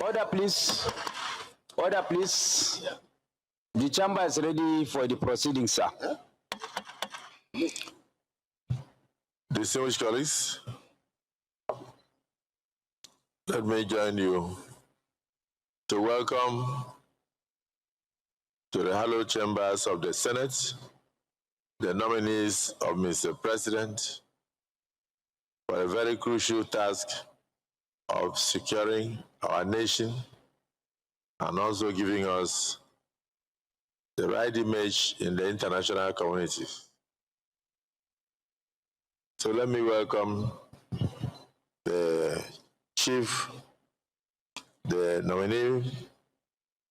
Order, please. Order, please. The chamber is ready for the proceedings, sir. Distinguished colleagues, let me join you to welcome to the hallowed chambers of the Senate the nominees of Mr. President for a very crucial task of securing our nation and also giving us the right image in the international community. So let me welcome the Chief, the nominee,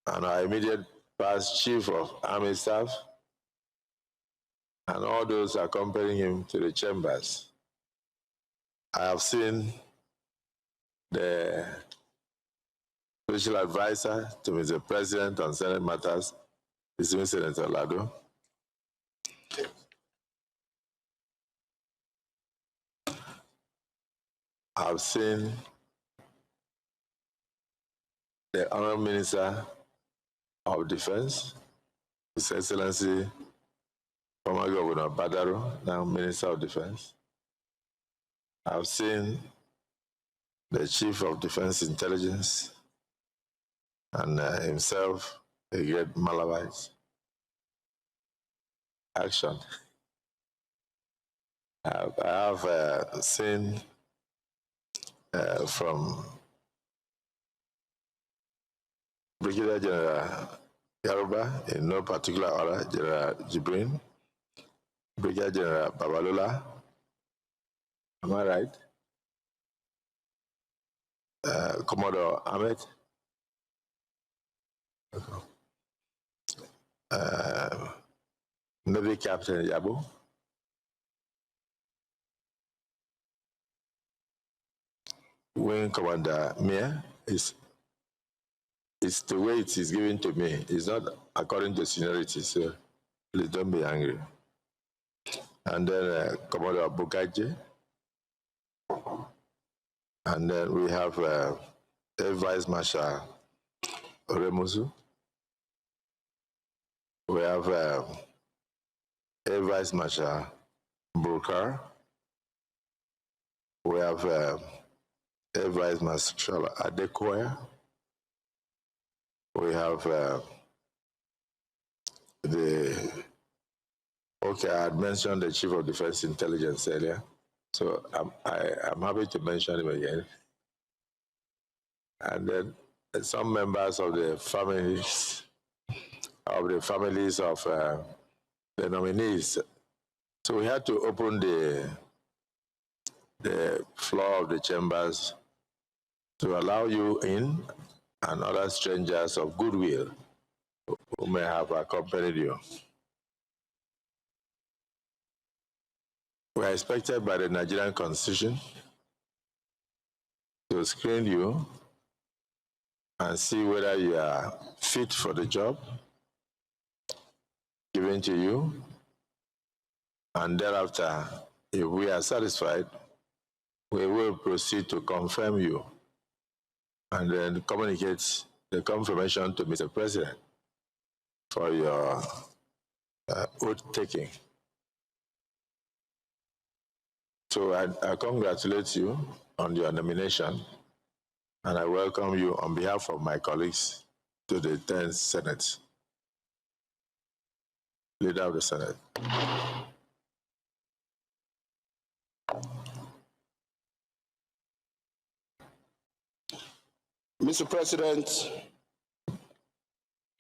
and our immediate past Chief of Army Staff, and all those accompanying him to the chambers. I have seen the Special Advisor to Mr. President on Senate Matters, Mr. Senator Lado. I've seen the Honorable Minister of Defense, His Excellency, former Governor Badaro, now Minister of Defense. I've seen the Chief of Defense Intelligence and himself, a great Malawite. Action. I have seen from Brigadier General Yaruba, in no particular order, General Jibrin, Brigadier General Babalola, am I right? Commodore Ahmed, Navy Captain Yabo, Wing Commander Mia. It's the way it is given to me. It's not according to seniority, so please don't be angry. And then Commodore Bukaje. And then we have Vice Marshal Remusu. We have Vice Marshal Burkar. We have Vice Marshal Adekoya. We have I had mentioned the Chief of Defense Intelligence earlier, so I'm happy to mention him again. And then some members of the families of the nominees. So we had to open the floor of the chambers to allow you in and other strangers of goodwill who may have accompanied you. We are expected by the Nigerian Constitution to screen you and see whether you are fit for the job given to you. And thereafter, if we are satisfied, we will proceed to confirm you and then communicate the confirmation to Mr. President for your oath taking. So I congratulate you on your nomination, and I welcome you on behalf of my colleagues to the 10th Senate. Leader of the Senate. Mr. President,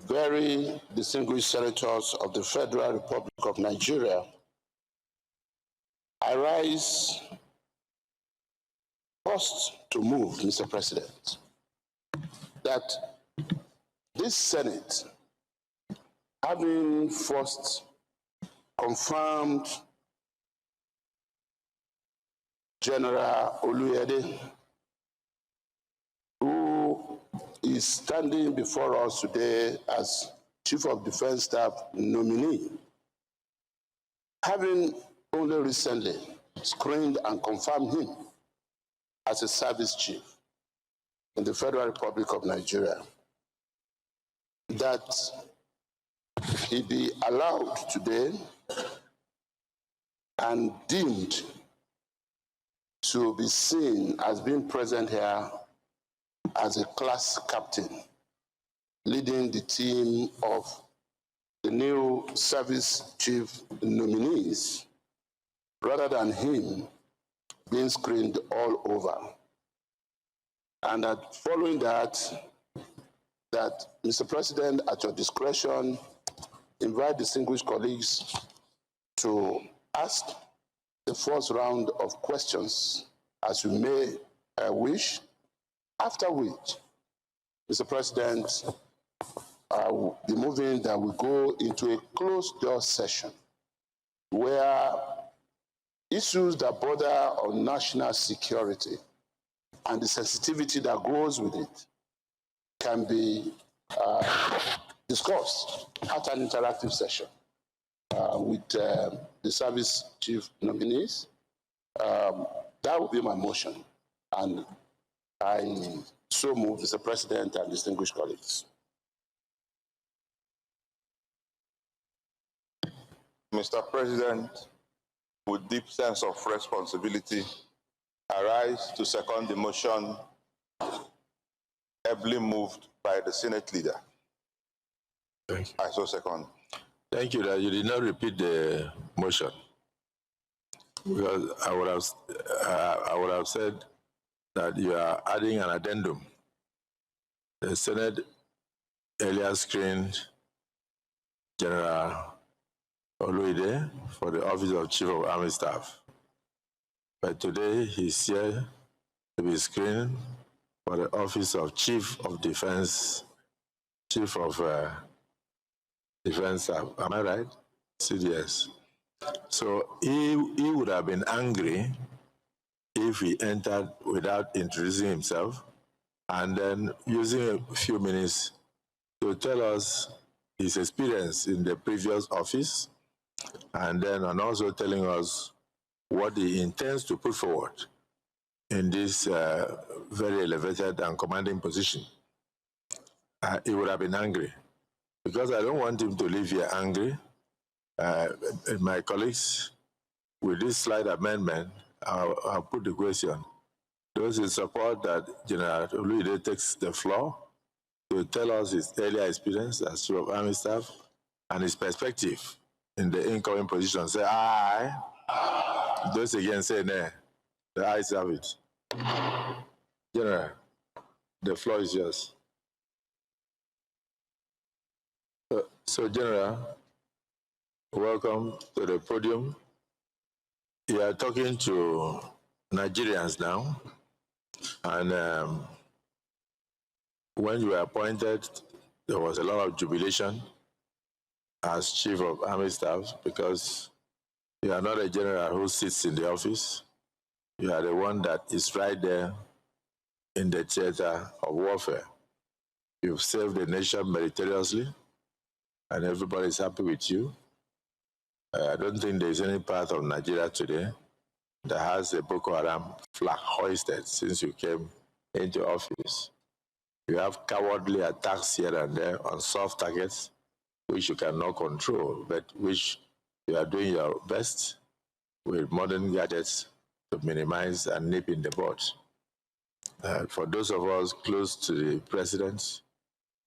very distinguished senators of the Federal Republic of Nigeria, I rise first to move, Mr. President, that this Senate, having first confirmed General Oluyede, who is standing before us today as Chief of Defense Staff nominee, having only recently screened and confirmed him as a service chief, in the Federal Republic of Nigeria, that he be allowed today and deemed to be seen as being present here as a class captain, leading the team of the new service chief nominees, rather than him being screened all over. And that following that, Mr. President, at your discretion, invite distinguished colleagues to ask the first round of questions as you may wish, after which, Mr. President, I will be moving that we go into a closed-door session where issues that border on national security and the sensitivity that goes with it can be discussed at an interactive session with the service chief nominees. That will be my motion, and I so move, Mr. President and distinguished colleagues. Mr. President, with deep sense of responsibility, I rise to second the motion ably moved by the Senate leader. Thank you. I so second. Thank you that you did not repeat the motion, because I would have said that you are adding an addendum. The Senate earlier screened General Oluyede for the office of Chief of Army Staff, but today he's here to be screened for the office of Chief of Defense, Chief of Defense Staff. Am I right? CDS. So he would have been angry if he entered without introducing himself and then using a few minutes to tell us his experience in the previous office, and also telling us what he intends to put forward in this very elevated and commanding position. He would have been angry, because I don't want him to leave here angry. My colleagues, with this slight amendment, I'll put the question. Those in support that General Oluyede takes the floor to tell us his earlier experience as Chief of Army Staff and his perspective in the incoming position, say aye. Those again say nay. The ayes have it. General, the floor is yours. So General, welcome to the podium. You are talking to Nigerians now, and when you were appointed, there was a lot of jubilation as Chief of Army Staff, because you are not a general who sits in the office. You are the one that is right there in the theater of warfare. You've served the nation meritoriously, and everybody is happy with you. I don't think there's any part of Nigeria today that has a Boko Haram flag hoisted since you came into office. You have cowardly attacks here and there on soft targets, which you cannot control, but which you are doing your best with modern gadgets to minimize and nip in the bud. For those of us close to the president,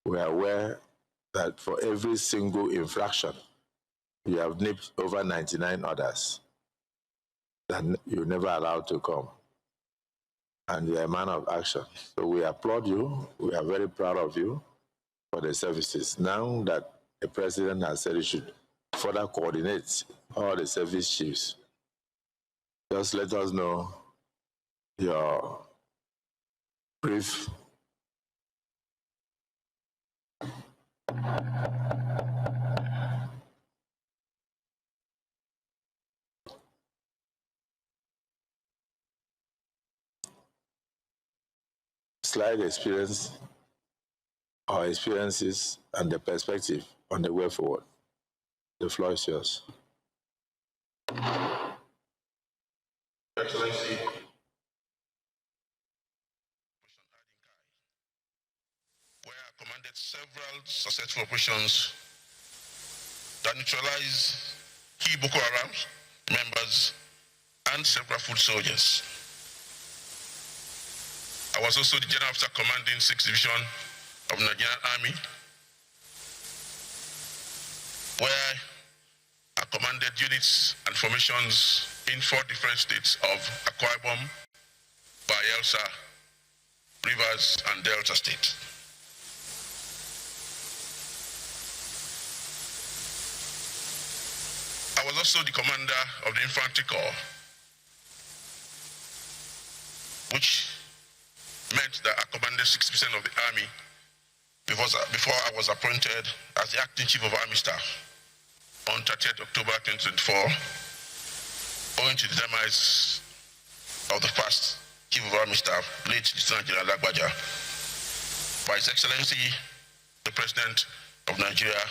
we are aware that for every single infraction, you have nipped over 99 others that you never allowed to come. And you are a man of action. So we applaud you. We are very proud of you for the services. Now that the president has said he should further coordinate all the service chiefs, just let us know your brief slide experience or experiences and the perspective on the way forward. The floor is yours. Excellency, commanded several successful operations that neutralized key Boko Haram members and several foot soldiers. I was also the General Officer commanding 6th Division of Nigerian Army, where I commanded units and formations in 4 different states of Akwa Ibom, Bayelsa, Rivers, and Delta State. I was also the commander of the Infantry Corps, which meant that I commanded 60% of the army before I was appointed as the acting Chief of Army Staff on 30th October 2024, owing to the demise of the past Chief of Army Staff, late Lieutenant General Lagbaja, by His Excellency, the President of Nigeria,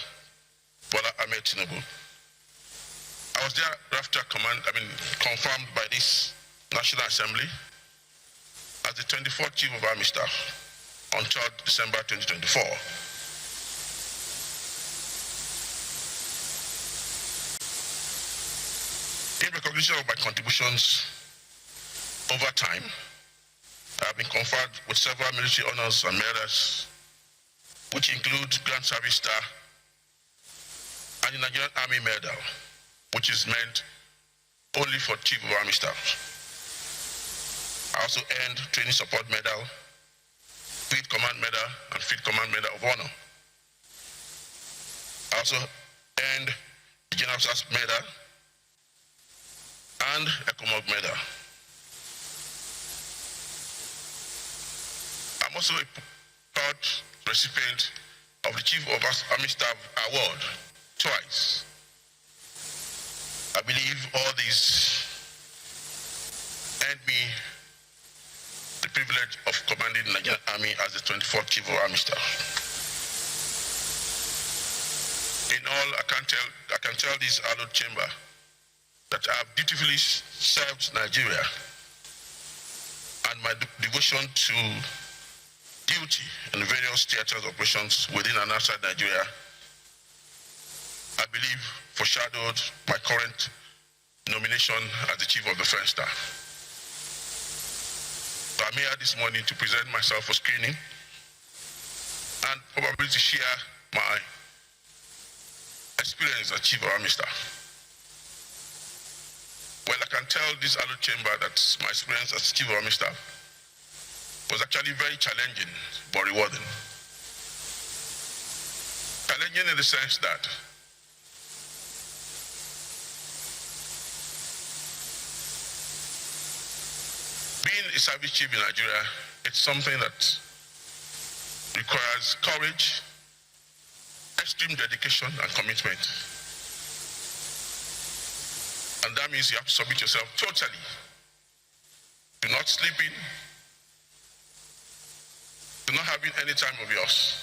Bola Tinubu. I was thereafter confirmed by this National Assembly as the 24th Chief of Army Staff on 3rd December 2024. In recognition of my contributions over time, I have been conferred with several military honors and medals, which include Grand Service Star and the Nigerian Army Medal, which is meant only for Chief of Army Staff. I also earned Training Support Medal, Field Command Medal, and Field Command Medal of Honor. I also earned the General Officer's Medal and ECOMOG Medal. I'm also a proud recipient of the Chief of Army Staff Award twice. I believe all these earned me the privilege of commanding the Nigerian Army as the 24th Chief of Army Staff. In all, I can tell this hallowed chamber that I have dutifully served Nigeria, and my devotion to duty in various theaters of operations within and outside Nigeria, I believe, foreshadowed my current nomination as the Chief of Defense Staff. So I'm here this morning to present myself for screening and probably to share my experience as Chief of Army Staff. Well, I can tell this hallowed chamber that my experience as Chief of Army Staff was actually very challenging but rewarding. Challenging in the sense that being a service chief in Nigeria, it's something that requires courage, extreme dedication, and commitment. And that means you have to submit yourself totally to not sleeping, to not having any time of yours,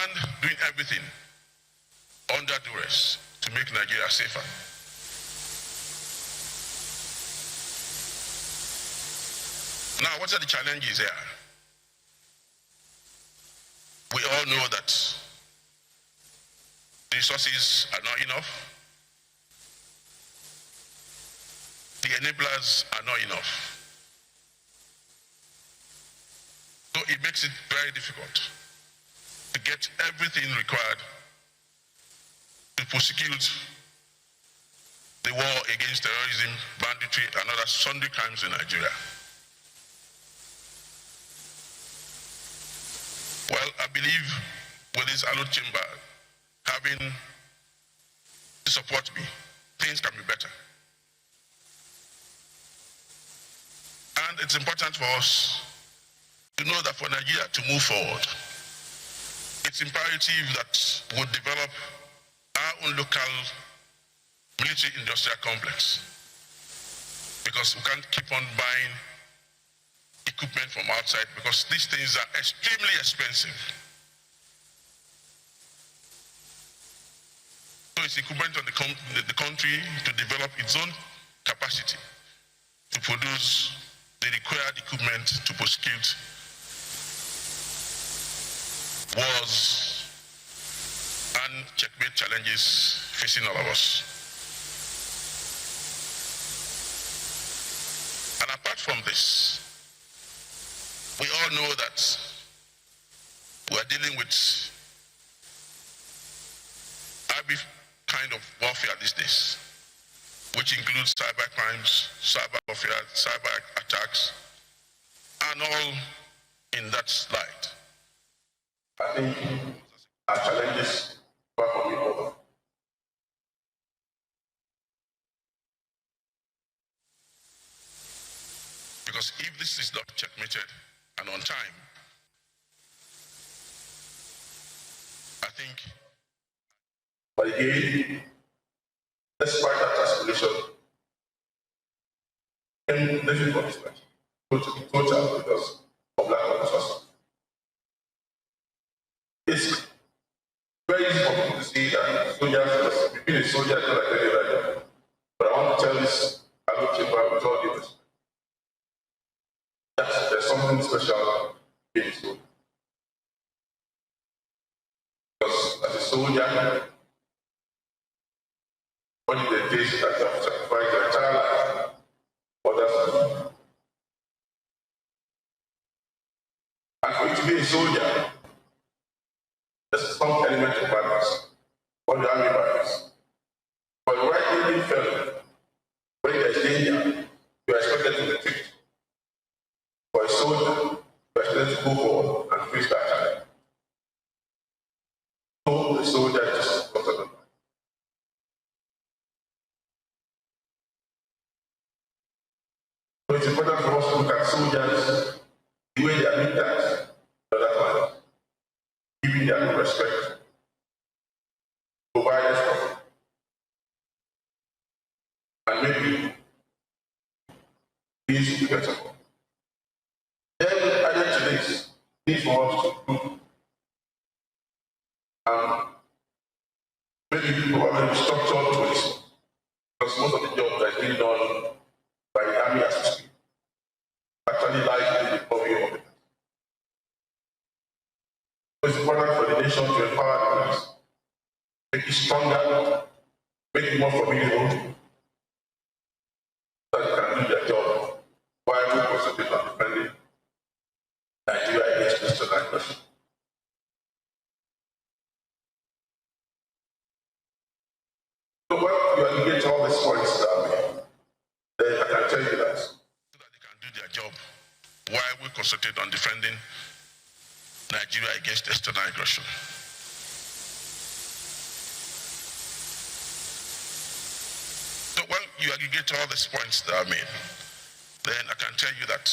and doing everything under duress to make Nigeria safer. Now, what are the challenges here? We all know that the resources are not enough. The enablers are not enough. So it makes it very difficult to get everything required to prosecute the war against terrorism, banditry, and other sundry crimes in Nigeria. Well, I believe with this hallowed chamber having to support me, things can be better. And it's important for us to know that for Nigeria to move forward, it's imperative that we develop our own local military-industrial complex, because we can't keep on buying equipment from outside, because these things are extremely expensive. So it's incumbent on the country to develop its own capacity to produce the required equipment to prosecute wars, and checkmate challenges facing all of us. And apart from this, we all know that we are dealing with every kind of warfare these days, which includes cyber crimes, cyber warfare, cyber attacks, and all in that light. I think our challenges are for me over. Because if this is not checkmated and on time, I think, but again, despite that aspiration, and difficult, total because of lack of trust. It's very easy for people to see that soldiers, being a soldier is not like any other. But I want to tell this hello chamber with all due respect. Yes, there's something special in a soldier. Because as a soldier, one of the days that you have sacrificed your entire life for that. And for you to be a soldier, there's some element of balance, or the army balance. For the right Indian fellow, when there's danger, you are expected to retreat. For a soldier, you are expected to go forward and face that challenge. So the soldier is just important. So it's important for us to look at soldiers the way they are looked at in other times, giving their respect, provide effort, and maybe things will be better. Then added to this, need for us to do maybe probably structured police, because most of the job that is being done by the army as we speak actually lies in the public of it. So it's important for the nation to empower the police, make it stronger, make it more formidable, so that they can do their job while we concentrate on defending Nigeria against external aggression. So when you aggregate all these points that then I can tell you that so that they can do their job while we concentrate on defending Nigeria against external aggression. So when you aggregate all these points that I made, then I can tell you that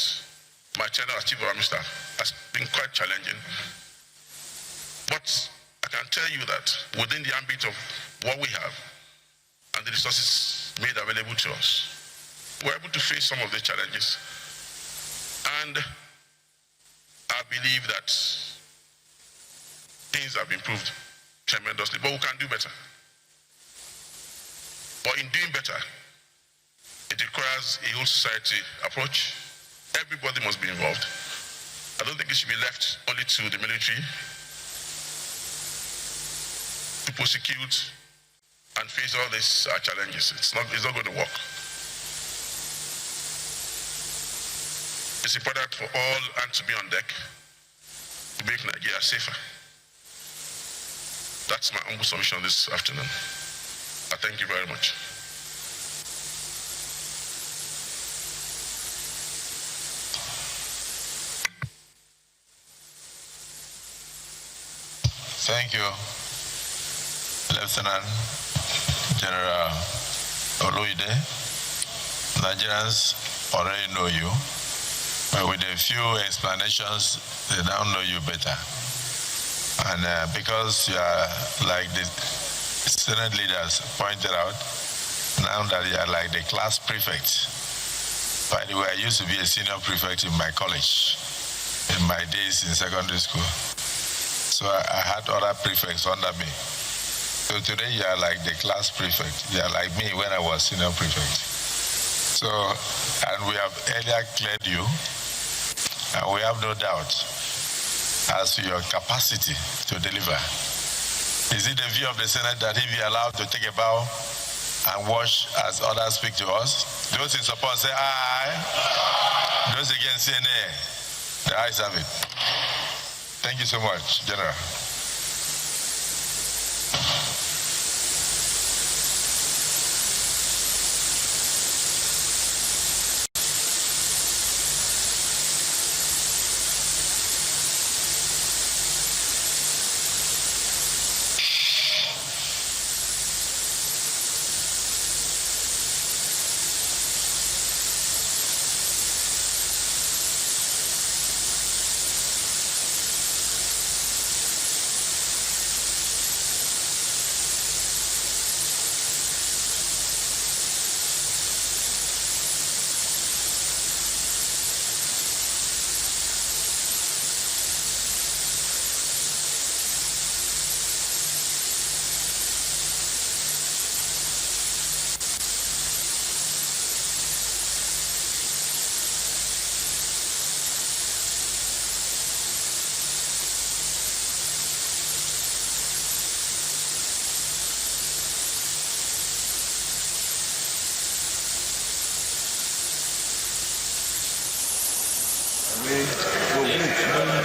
my tenure as Chief of Naval Staff has been quite challenging. But I can tell you that within the ambit of what we have and the resources made available to us, we're able to face some of the challenges. And I believe that things have improved tremendously, but we can do better. But in doing better, it requires a whole society approach. Everybody must be involved. I don't think it should be left only to the military to prosecute and face all these challenges. It's not going to work. It's important for all hands to be on deck to make Nigeria safer. That's my humble submission this afternoon. I thank you very much. Thank you, Lieutenant General Oluyede. Nigerians already know you, but with a few explanations, they now know you better. And because you are like the Senate leaders pointed out, now that you are like the class prefect. By the way, I used to be a senior prefect in my college in my days in secondary school. So I had other prefects under me. So today you are like the class prefect. You are like me when I was senior prefect. So, and we have earlier cleared you, and we have no doubt. as to your capacity to deliver. Is it the view of the Senate that he be allowed to take a bow and wash as others speak to us? Those in support say aye. Those against say nay. The ayes have it. Thank you so much, General.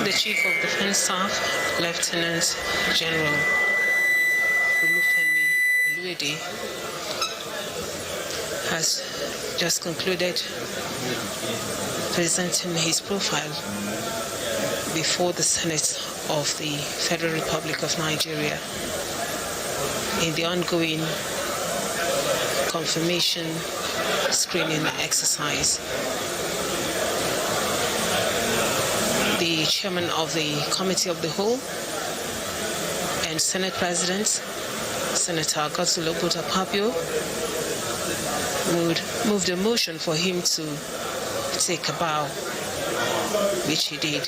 The Chief of Defense Staff, Lieutenant General Olufemi Oluyede, has just concluded presenting his profile before the Senate of the Federal Republic of Nigeria in the ongoing confirmation screening exercise. The chairman of the Committee of the Whole and Senate President, Senator Godswill Akpabio, would move the motion for him to take a bow, which he did.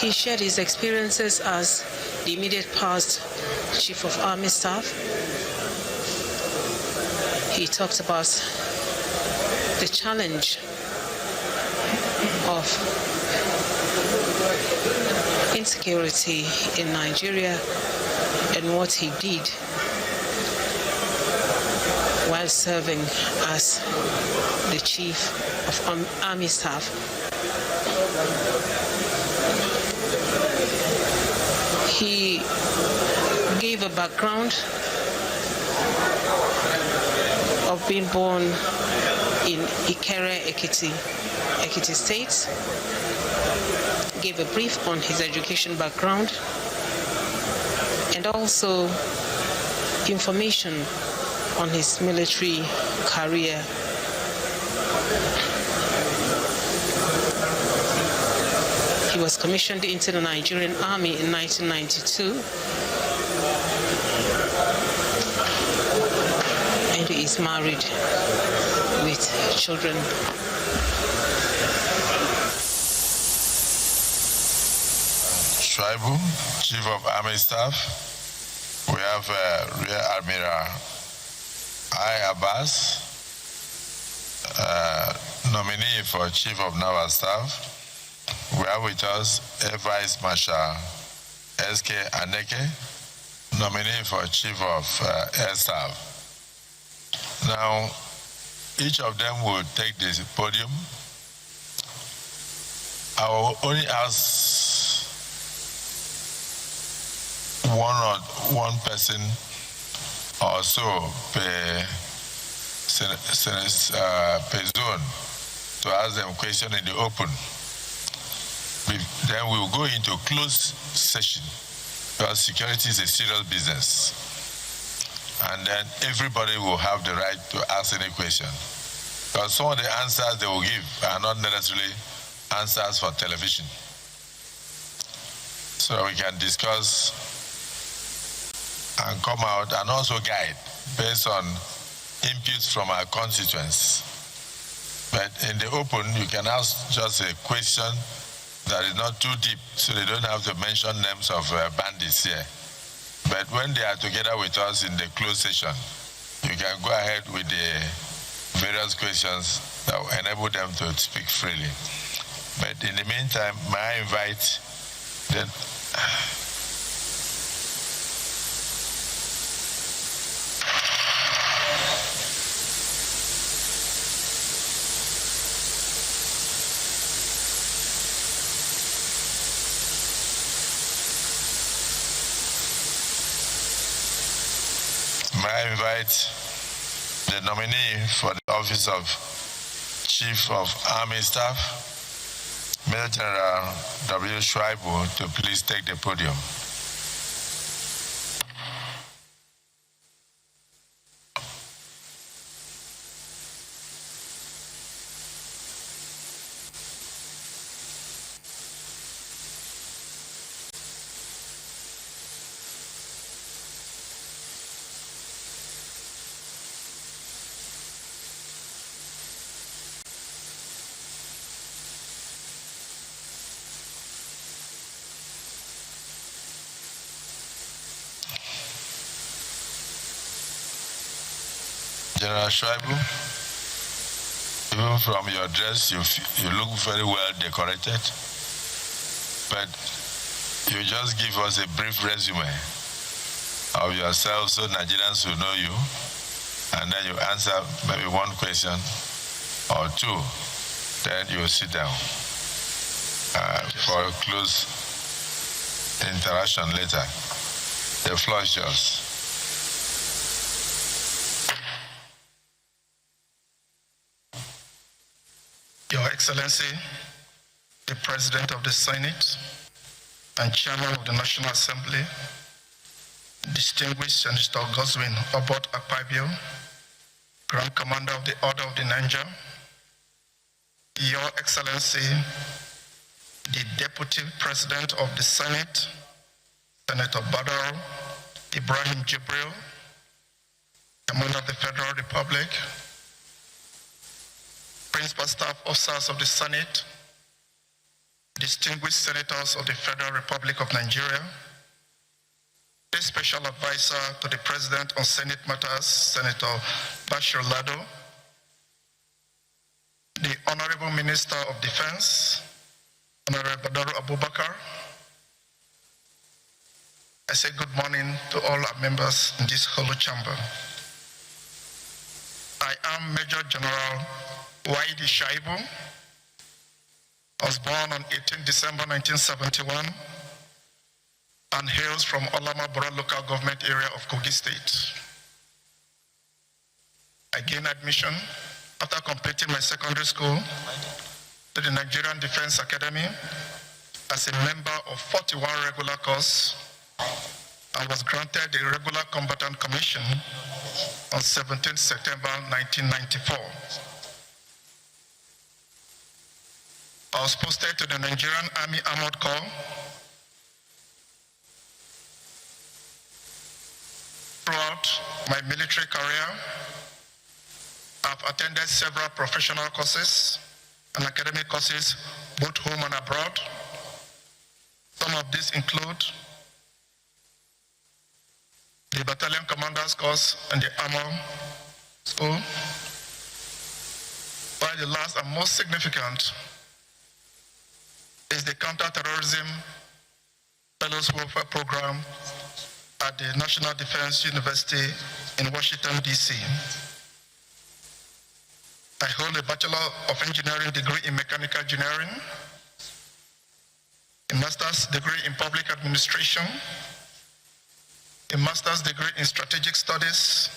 He shared his experiences as the immediate past Chief of Army Staff. He talked about the challenge of insecurity in Nigeria and what he did while serving as the Chief of Army Staff. He gave a background of being born in Ikere, Ekiti State, gave a brief on his education background, and also information on his military career. He was commissioned into the Nigerian Army in 1992, and he is married with children. Shuaibu, Chief of Army Staff. We have Rear Admiral I, Abbas, nominee for Chief of Naval Staff. We have with us Vice Marshal S, Aneke, nominee for Chief of Air Staff. Now, each of them will take this podium. I will only ask one person or so per zone to ask them question in the open. Then we will go into closed session because security is a serious business. And then everybody will have the right to ask any question. Because some of the answers they will give are not necessarily answers for television. So we can discuss and come out and also guide based on inputs from our constituents. But in the open, you can ask just a question that is not too deep, so they don't have to mention names of bandits here. But when they are together with us in the closed session, you can go ahead with the various questions that will enable them to speak freely. But in the meantime, may I invite the nominee for the office of Chief of Army Staff, Major General W. Shuaibu, to please take the podium. General Shuaibu, even from your dress, you look very well decorated, but you just give us a brief resume of yourself so Nigerians will know you, and then you answer maybe one question or two, then you sit down for a close interaction later. The floor is yours. Your Excellency, the President of the Senate and Chairman of the National Assembly, distinguished Senator Godwin Obot Akpabio, Grand Commander of the Order of the Niger, Your Excellency, the Deputy President of the Senate, Senator Badar Ibrahim Jibril, Commander of the Federal Republic, Principal Staff Officers of the Senate, distinguished senators of the Federal Republic of Nigeria, a special advisor to the President on Senate matters, Senator Bashir Lado, the Honorable Minister of Defense, Honorable Badaru Abubakar. I say good morning to all our members in this hollow chamber. I am Major General Waidi Shuaibu. I was born on 18 December 1971 and hails from Olama Bora local government area of Kogi State. I gained admission after completing my secondary school to the Nigerian Defense Academy as a member of 41 regular course and was granted the Regular Combatant Commission on 17 September 1994. I was posted to the Nigerian Army Armored Corps throughout my military career. I've attended several professional courses and academic courses, both home and abroad. Some of these include the Battalion Commander's course and the Armor School, while the last and most significant is the counter-terrorism Fellows Welfare Program at the National Defense University in Washington, D.C. I hold a Bachelor of Engineering degree in Mechanical Engineering, a Master's degree in Public Administration, a Master's degree in Strategic Studies,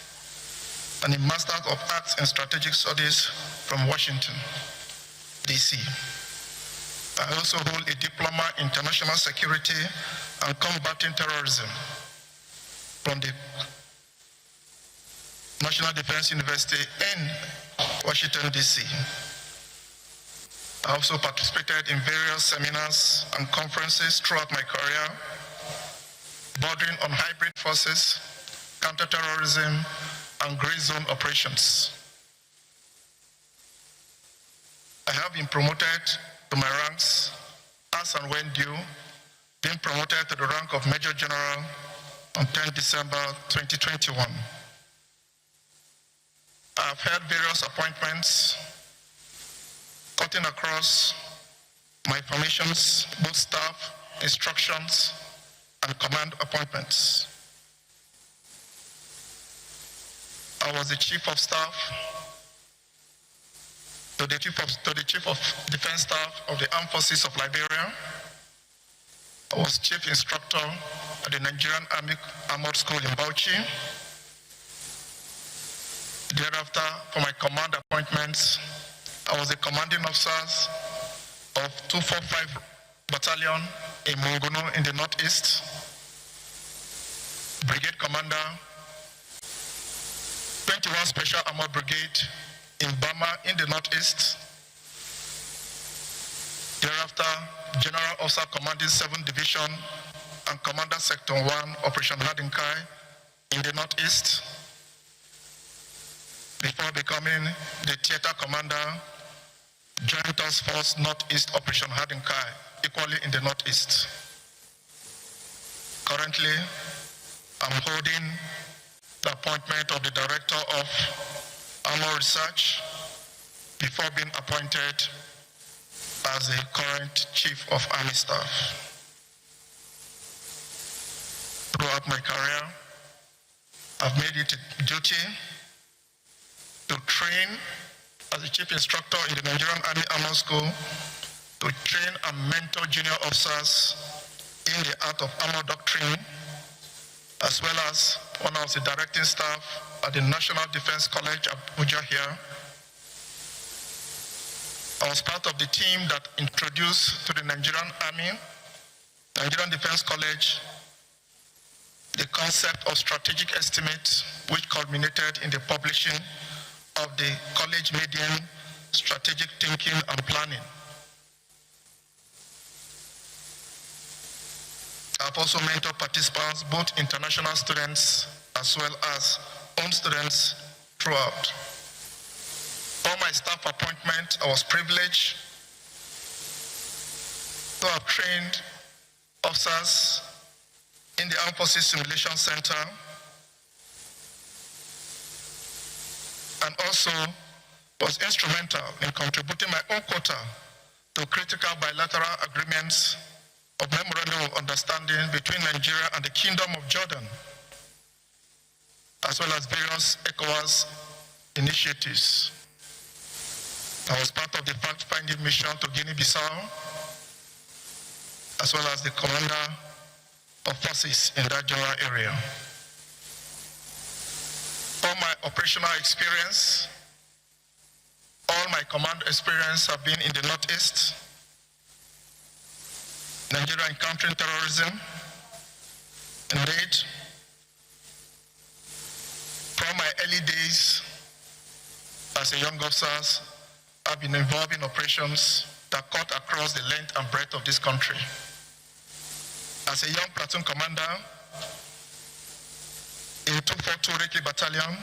and a Master of Arts in Strategic Studies from Washington, D.C. I also hold a Diploma in International Security and Combating Terrorism from the National Defense University in Washington, D.C. I also participated in various seminars and conferences throughout my career, bordering on hybrid forces, counter-terrorism, and gray zone operations. I have been promoted to my ranks as and when due, being promoted to the rank of Major General on 10 December 2021. I have held various appointments cutting across my formations, both staff, instructions, and command appointments. I was the Chief of Staff to the Chief of Defense Staff of the Armed Forces of Liberia. I was Chief Instructor at the Nigerian Army Armored School in Bauchi. Thereafter, for my command appointments, I was the commanding officer of 245 Battalion in Mungono in the Northeast, Brigade Commander, 21 Special Armored Brigade in Bama in the Northeast. Thereafter, General Officer Commanding 7th Division and Commander Sector 1, Operation Hadinkai in the Northeast, before becoming the Theater Commander, Joint Task Force Northeast Operation Hadinkai, equally in the Northeast. Currently, I'm holding the appointment of the Director of Armor Research before being appointed as the current Chief of Army Staff. Throughout my career, I've made it a duty to train as a Chief Instructor in the Nigerian Army Armor School, to train and mentor junior officers in the art of armor doctrine, as well as one of the directing staff at the National Defense College Abuja here. I was part of the team that introduced to the Nigerian Army, Nigerian Defense College, the concept of strategic estimate, which culminated in the publishing of the college medium strategic thinking and planning. I've also mentored participants, both international students as well as own students throughout. For my staff appointment, I was privileged to have trained officers in the Armed Forces Simulation Center, and also was instrumental in contributing my own quota to critical bilateral agreements of memorandum of understanding between Nigeria and the Kingdom of Jordan, as well as various ECOWAS initiatives. I was part of the fact-finding mission to Guinea-Bissau, as well as the commander of forces in that general area. All my operational experience, all my command experience have been in the Northeast, Nigeria encountering terrorism, and raid. From my early days as a young officer, I've been involved in operations that cut across the length and breadth of this country. As a young platoon commander in 242 Reki Battalion,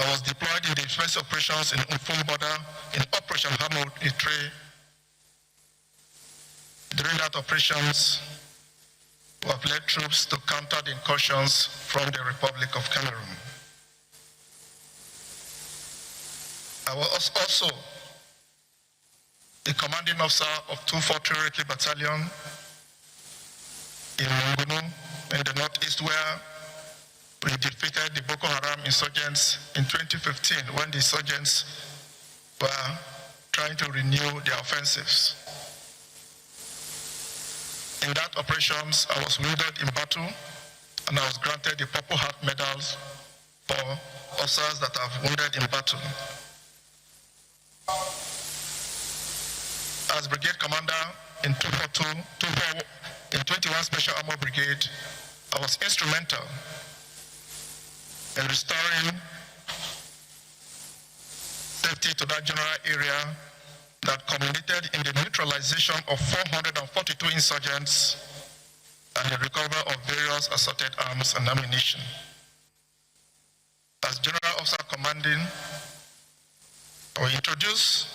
I was deployed in the defense operations in Umfum border in Operation Hamud Itre. During that operations, we have led troops to counter the incursions from the Republic of Cameroon. I was also the commanding officer of 243 Reki Battalion in Mungono in the Northeast, where we defeated the Boko Haram insurgents in 2015 when the insurgents were trying to renew their offensives. In that operations, I was wounded in battle, and I was granted the Purple Heart medals for officers that have wounded in battle. As brigade commander in 21 Special Armor Brigade, I was instrumental in restoring safety to that general area that culminated in the neutralization of 442 insurgents and the recovery of various assorted arms and ammunition. As General Officer Commanding, I will introduce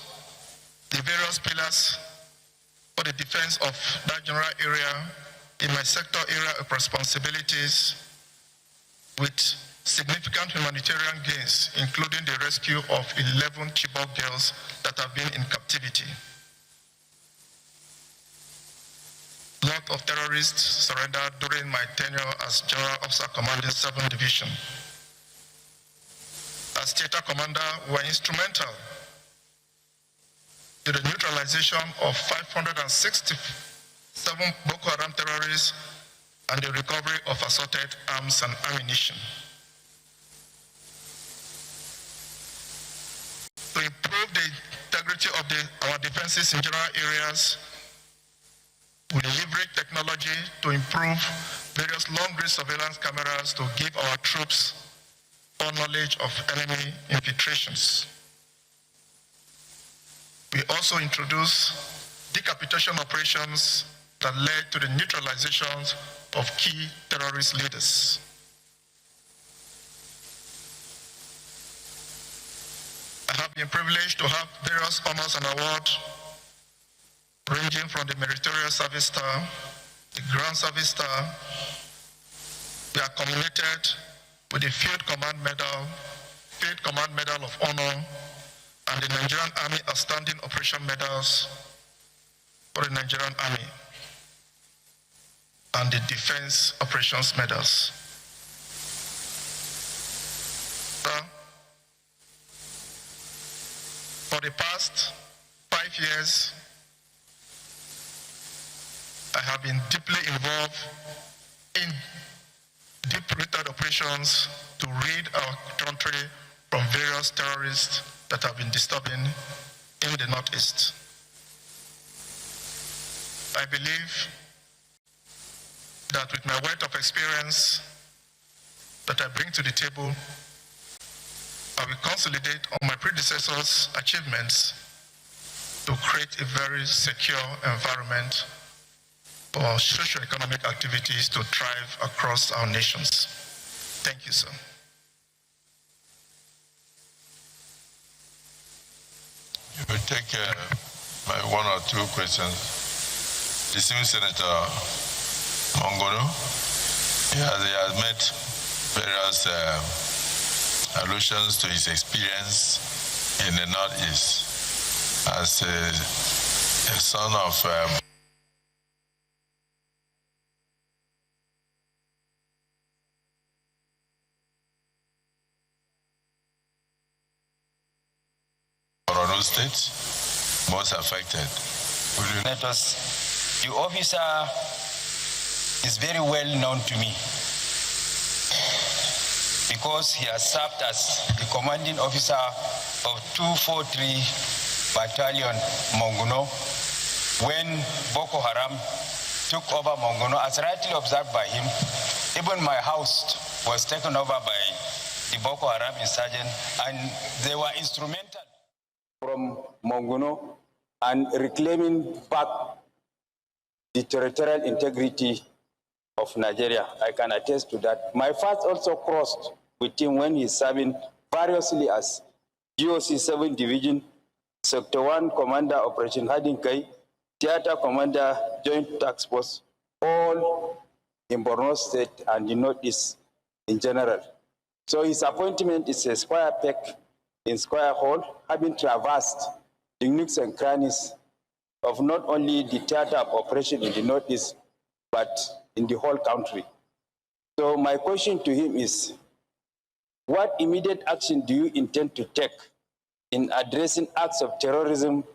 the various pillars for the defense of that general area in my sector area of responsibilities, with significant humanitarian gains, including the rescue of 11 Chibok girls that have been in captivity. amount of terrorists surrendered during my tenure as General Officer Commanding 7th Division. As theater commander, we were instrumental to the neutralization of 567 Boko Haram terrorists and the recovery of assorted arms and ammunition. To improve the integrity of our defenses in general areas, we leverage technology to improve various long-range surveillance cameras to give our troops full knowledge of enemy infiltrations. We also introduced decapitation operations that led to the neutralization of key terrorist leaders. I have been privileged to have various honors and awards ranging from the Meritorious Service Star, the Grand Service Star. We are commemorated with the Field Command Medal of Honor, and the Nigerian Army Outstanding Operation Medals for the Nigerian Army, and the Defense Operations Medals. For the past 5 years, I have been deeply involved in deep-rooted operations to rid our country from various terrorists that have been disturbing in the Northeast. I believe that with my wealth of experience that I bring to the table, I will consolidate on my predecessors' achievements to create a very secure environment for socio-economic activities to thrive across our nations. Thank you, sir. You will take my one or two questions. Distinguished Senator Mongono, he has made various allusions to his experience in the Northeast as a son of State, most affected. The officer is very well known to me because he has served as the commanding officer of 243 Battalion Monguno when Boko Haram took over Monguno. As rightly observed by him, even my house was taken over by the Boko Haram insurgent, and they were instrumental from Monguno and reclaiming back the territorial integrity of Nigeria. I can attest to that. My father also crossed with him when he's serving variously as GOC 7 Division, Sector 1 Commander Operation Hadinkai, Theater Commander Joint Task Force, all in Borno State and the Northeast in general. So his appointment is a square peg in square hole, having traversed the nooks and crannies of not only the theater of operation in the Northeast, but in the whole country. So my question to him is, what immediate action do you intend to take in addressing acts of terrorism,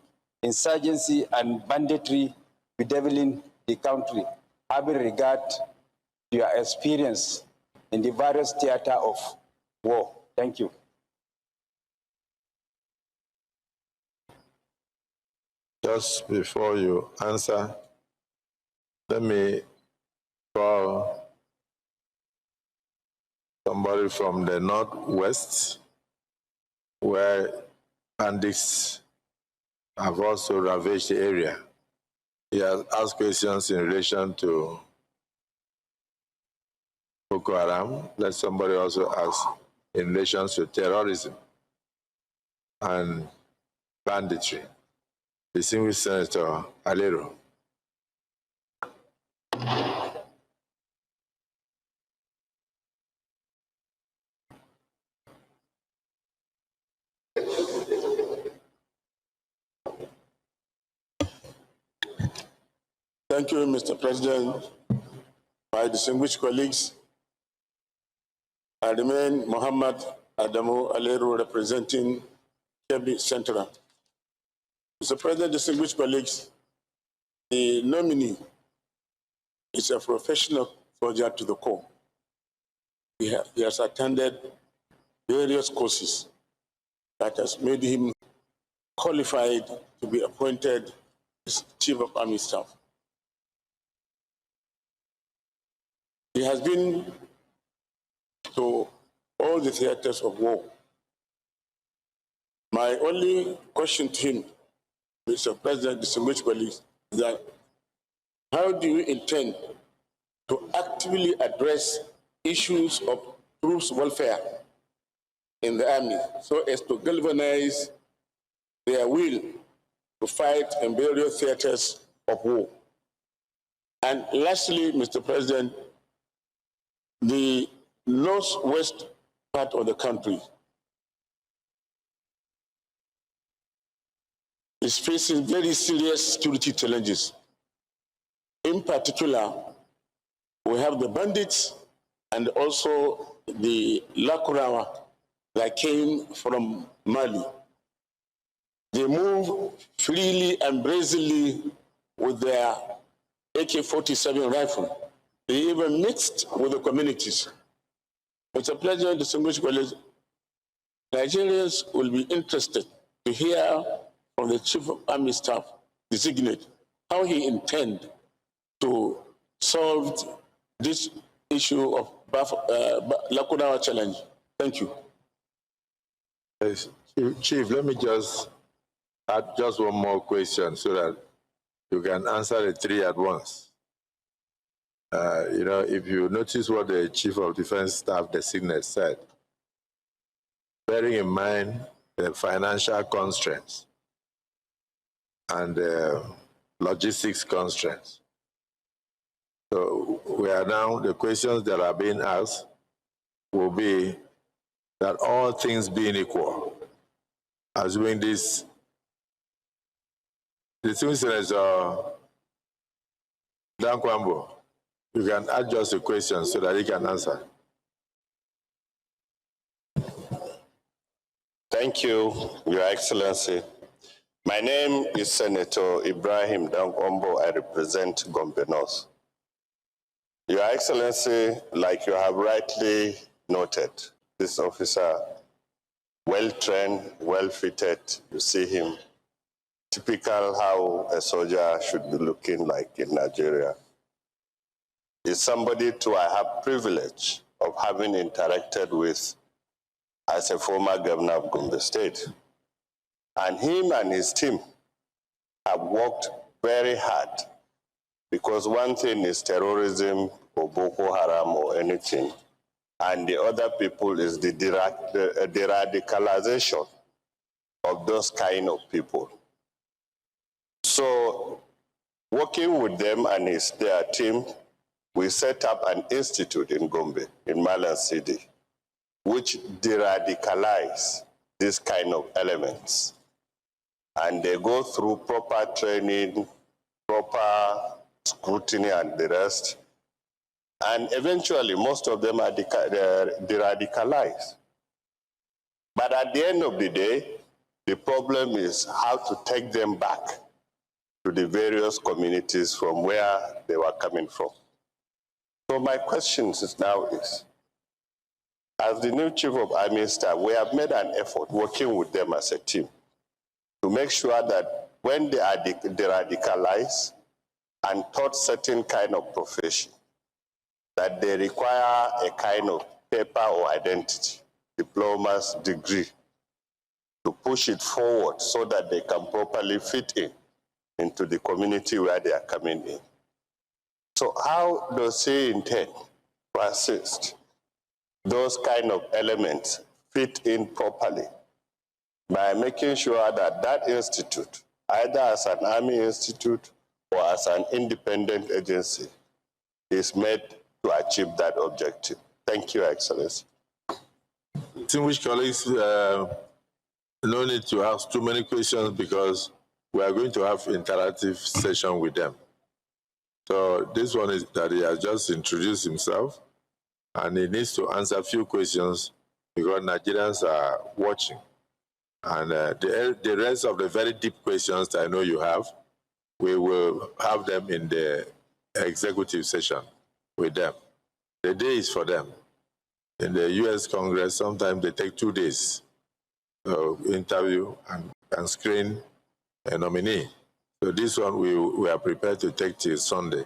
insurgency, and banditry bedeviling the country, having regard to your experience in the various theater of war? Thank you. Just before you answer, let me call somebody from the Northwest, where bandits have also ravaged the area. He has asked questions in relation to Boko Haram. Let somebody also ask in relation to terrorism and banditry. Distinguished Senator Alero. Thank you, Mr. President. My distinguished colleagues, I remain Muhammad Adamu Aleru representing Kebbi Central. Mr. President, distinguished colleagues, the nominee is a professional soldier to the core. He has attended various courses that has made him qualified to be appointed as Chief of Army Staff. He has been to all the theaters of war. My only question to him, Mr. President, distinguished colleagues, is that how do you intend to actively address issues of troops' welfare in the army so as to galvanize their will to fight in various theaters of war? And lastly, Mr. President, the northwest part of the country is facing very serious security challenges. In particular, we have the bandits and also the Lakurawa that came from Mali. They move freely and brazenly with their AK-47 rifle. They even mixed with the communities. It's a pleasure, distinguished colleagues. Nigerians will be interested to hear from the Chief of Army Staff designate how he intends to solve this issue of Lakunawa challenge. Thank you. Yes. Chief, let me just add just one more question so that you can answer the three at once. You know, if you notice what the Chief of Defense Staff designate said, bearing in mind the financial constraints and the logistics constraints. So we are now, the questions that are being asked will be that all things being equal, assuming this, the things is Dan Kwambo, you can adjust the question so that he can answer. Thank you, Your Excellency. My name is Senator Ibrahim Dankwambo. I represent Gombe North. Your Excellency, like you have rightly noted, this officer, well-trained, well-fitted, you see him, typical how a soldier should be looking like in Nigeria. Is somebody too I have privilege of having interacted with as a former governor of Gombe State. And him and his team have worked very hard, because one thing is terrorism or Boko Haram or anything, and the other people is the radicalization of those kind of people. So working with them and their team, we set up an institute in Gombe, in Malan City, which de-radicalize this kind of elements. And they go through proper training, proper scrutiny and the rest. And eventually, most of them are de-radicalized. But at the end of the day, the problem is how to take them back to the various communities from where they were coming from. So my question now is, as the new Chief of Army Staff, we have made an effort working with them as a team to make sure that when they are de-radicalized and taught certain kind of profession, that they require a kind of paper or identity, diploma's degree, to push it forward so that they can properly fit into the community where they are coming in. So how does he intend to assist those kind of elements fit in properly by making sure that that institute, either as an army institute or as an independent agency, is made to achieve that objective? Thank you, Excellency. Distinguished colleagues, no need to ask too many questions because we are going to have interactive session with them. So this one is that he has just introduced himself, and he needs to answer a few questions because Nigerians are watching. And the rest of the very deep questions that I know you have, we will have them in the executive session with them. The day is for them. In the U.S. Congress, sometimes they take 2 days to interview and screen a nominee. So this one we are prepared to take till Sunday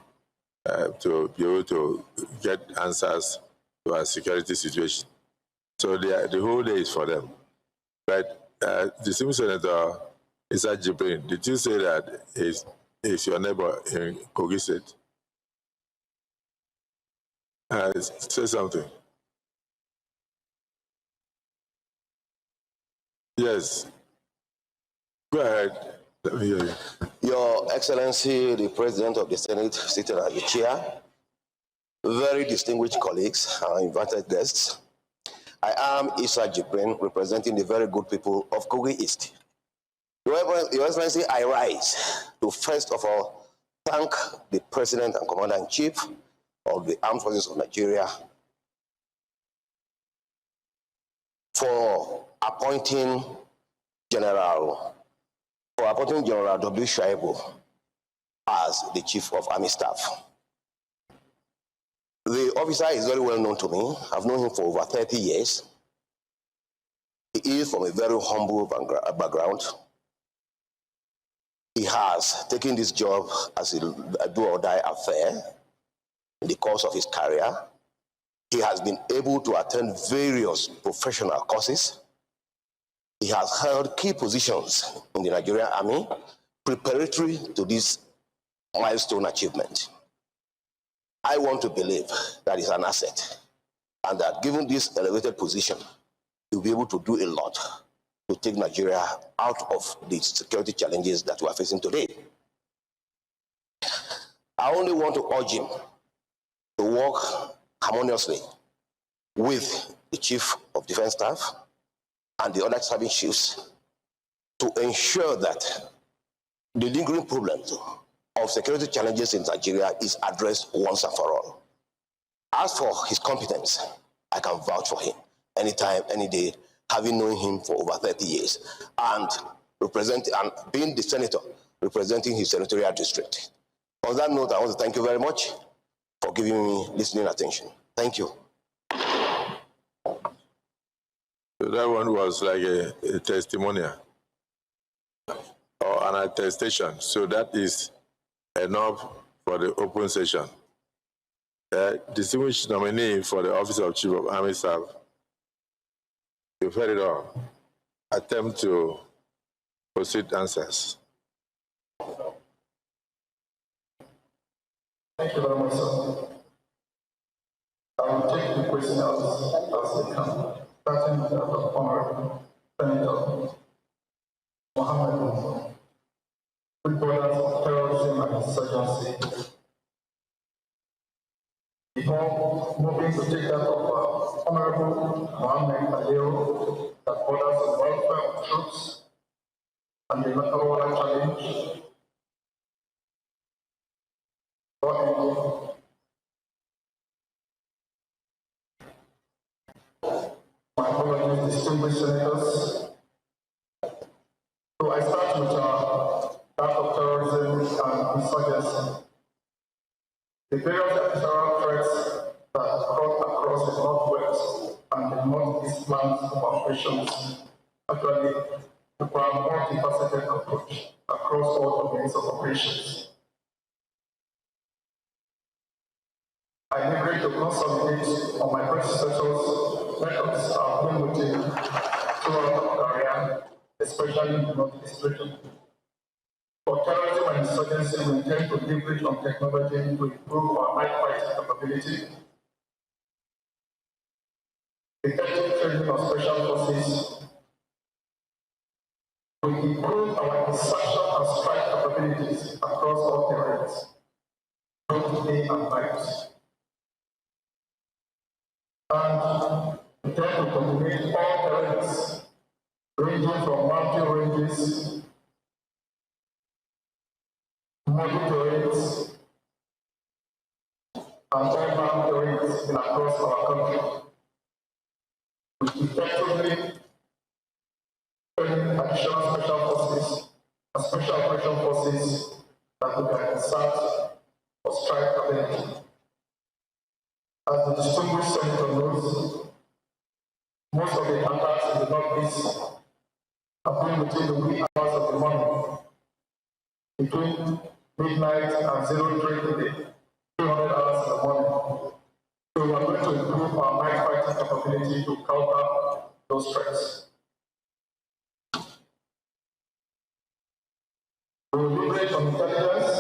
to be able to get answers to our security situation. So the whole day is for them. But the Senior Senator Issa Jibrin, did you say that is your neighbor in Kogi State? Say something. Yes. Go ahead. Let me hear you. Your Excellency, the President of the Senate, seated at the chair, very distinguished colleagues, our invited guests, I am Issa Jibrin, representing the very good people of Kogi East. Your Excellency, I rise to first of all thank the President and Commander-in-Chief of the Armed Forces of Nigeria for appointing General W. Shuaibu as the Chief of Army Staff. The officer is very well known to me. I've known him for over 30 years. He is from a very humble background. He has taken this job as a do-or-die affair in the course of his career. He has been able to attend various professional courses. He has held key positions in the Nigerian Army preparatory to this milestone achievement. I want to believe that is an asset and that given this elevated position, he'll be able to do a lot to take Nigeria out of the security challenges that we are facing today. I only want to urge him to work harmoniously with the Chief of Defense Staff and the other serving chiefs to ensure that the lingering problems of security challenges in Nigeria is addressed once and for all. As for his competence, I can vouch for him anytime, any day, having known him for over 30 years and being the senator representing his senatorial district. On that note, I want to thank you very much for giving me listening attention. Thank you. So that one was like a testimonial or an attestation. So that is enough for the open session. Distinguished nominee for the office of Chief of Army Staff, you've heard it all. Attempt to proceed answers. Thank you very much, sir. I will take the question as they come, starting with the Honorable Senator Mohammed, with borders of terrorism and insurgency. Before moving to take that of Honorable Mohammed Aleo, that borders the welfare of troops and the natural challenge. My apologies, distinguished senators. So I start with that of terrorism and insurgency. The various external threats that cut across the Northwest and the Northeast lands of operations actually require a multifaceted approach across all domains of operations. I agree to consolidate on my predecessors' methods of dealing with it throughout the area, especially in the Northeast region. For terrorism and insurgency, we intend to leverage on technology to improve our night fighting capability, effective training of special forces, we improve our insertion and strike capabilities across all terrains, both day and night. And we try to coordinate all terrains, ranging from mountain ranges, mountain terrains, across our country. We effectively training additional special forces and special operation forces that we can insert or strike ability. As the distinguished senator knows, most of the attacks in the Northeast have been within the wee hours of the morning, between midnight and 03:30, 300 hours in the morning. So we are going to improve our night fighting capability to counter those threats. We will leverage on intelligence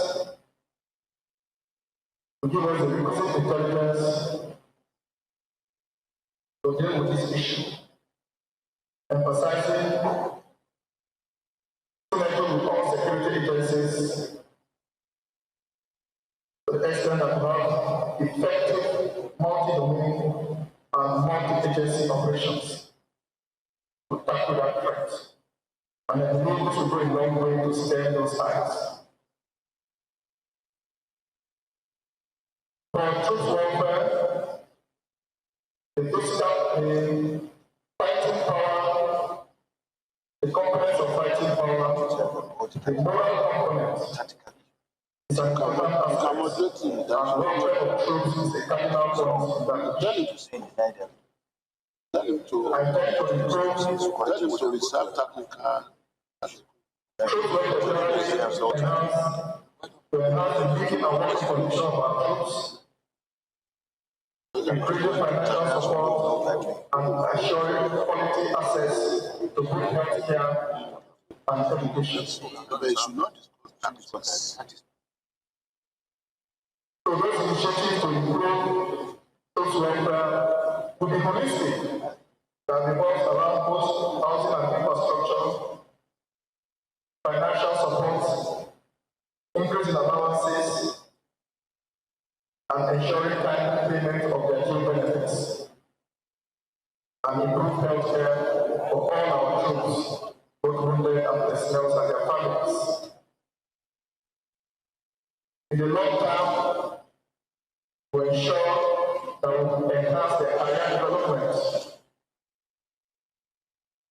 to give us the requisite intelligence to deal with this issue, emphasizing synergy with all security agencies to the extent that we have effective multi-domain and multi-agency operations to tackle that threat. And I believe this will go a long way to stem those tides. For truth warfare, the physical, fighting power, the components of fighting power, the moral component is an important aspect, and warfare of troops is a cardinal point in that. Tell him to I tend to improve to reserve technical. troops enhance the living and working condition of our troops, increasing financial support, and ensuring quality access to good health care and education. They should not discuss. So those initiatives to improve troops welfare will be holistic that revolves around both housing and infrastructure, financial support, increase in allowances, and ensuring timely payment of their due benefits, and improve health care for all our troops, both wounded and personnel and their families. In the long term, we ensure that we enhance their career development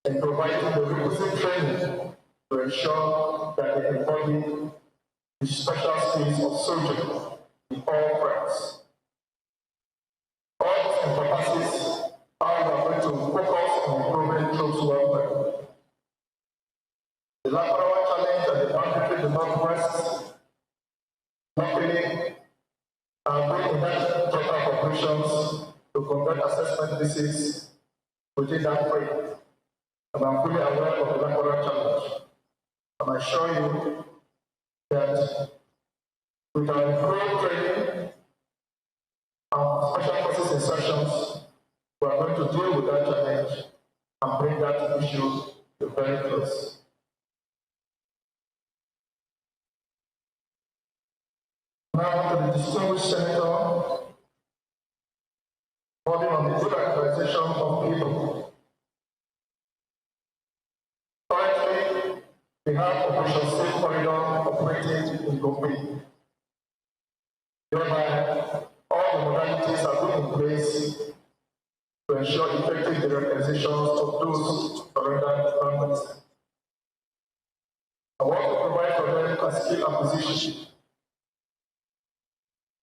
and providing the requisite training to ensure that they embody the special skills of soldiering in all fronts. All this encompasses how we are going to focus on improving troops welfare. The lateral challenge and the boundary in the Northwest, luckily, are doing enough total operations to conduct assessment visits within that frame. And I'm fully aware of the lateral challenge. And I assure you that with our improved training and special forces insertions, we are going to deal with that challenge and bring that issue to very close. Now to the distinguished senator, voting on the de-radicalization of people. Currently, we have Operation Safe Corridor operating in Gombe, whereby all the modalities are put in place to ensure effective de-radicalizations of those surrendered families. I want to provide for them a skill acquisition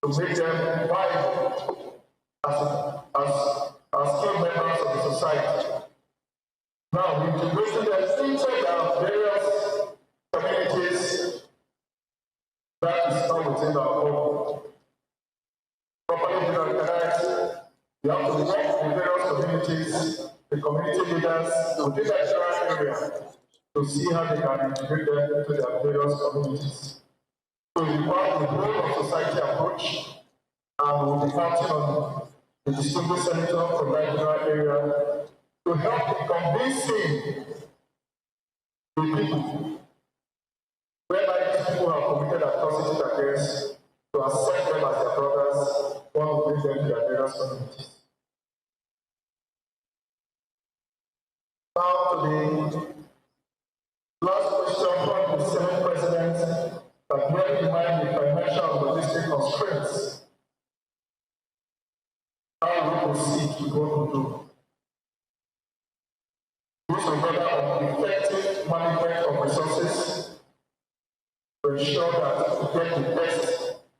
to make them viable as skilled members of the society. Now, we integrated them into our various communities that is not within our own. Properly organized, we have to work with various communities, the community leaders within that area to see how they can integrate them into their various communities. So we require the whole of society approach, and we'll be counting on the distinguished senator from that general area to help in convincing the people, whereby these people have committed atrocities against, to accept them as their brothers, one will bring them to their various communities. Now to the last question from the Senate President, but bearing in mind the financial and logistic constraints, how we will together on effective management of resources to ensure that we get the best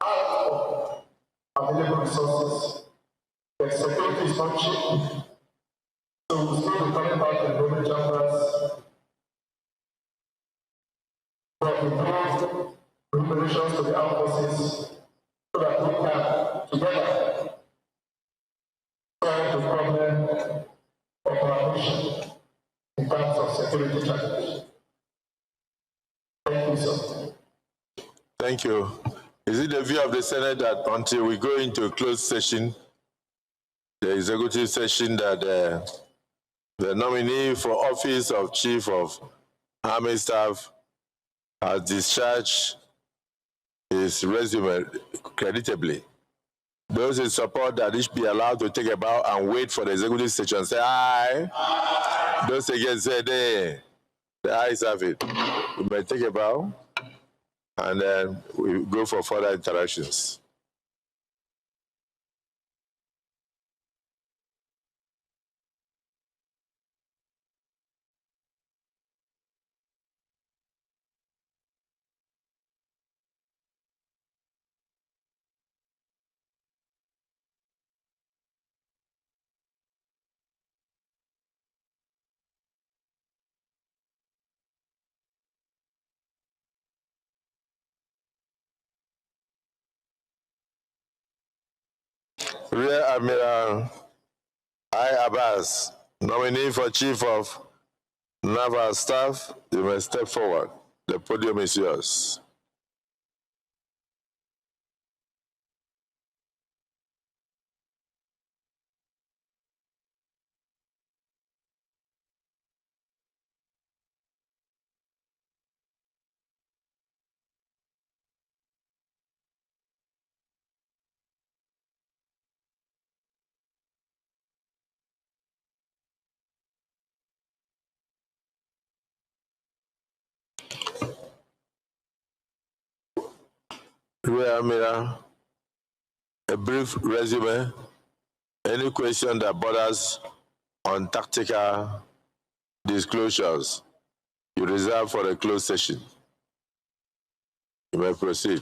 out of available resources. The security is not cheap, so we'll still be coming back to global chambers for improved remunerations to the armed forces so that we can together solve the problem of our nation in terms of security challenges. Thank you, sir. Thank you. Is it the view of the Senate that until we go into a closed session, the executive session, that the nominee for office of Chief of Army Staff has discharged his resume creditably? Those in support that he should be allowed to take a bow and wait for the executive session, say aye. Aye. Those against say nay. The ayes have it. We may take a bow and then we go for further interactions. Rear Admiral I, Abbas, nominee for Chief of Naval Staff, you may step forward. The podium is yours. Rear Admiral, a brief resume. Any question that borders on tactical disclosures, you reserve for a closed session. You may proceed.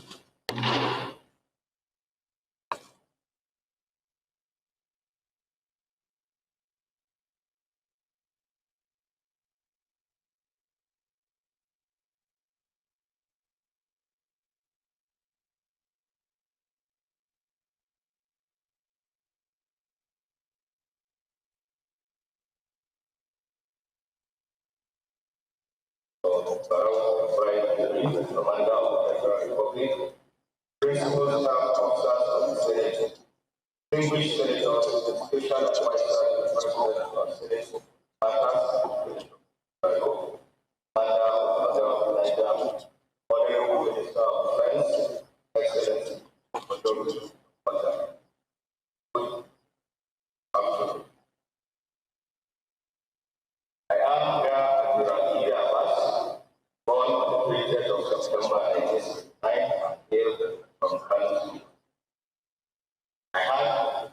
Commander of the Federal Republic, Principal Staff Officers of the Senate, distinguished senators, special advisors to the President of the Senate, Abbas, Commander of Nigeria, Honorable Minister of Defense, Excellency, Majority, I am Rear Admiral Abbas, born on the 30th of September 1969 and hailed from Kano. I had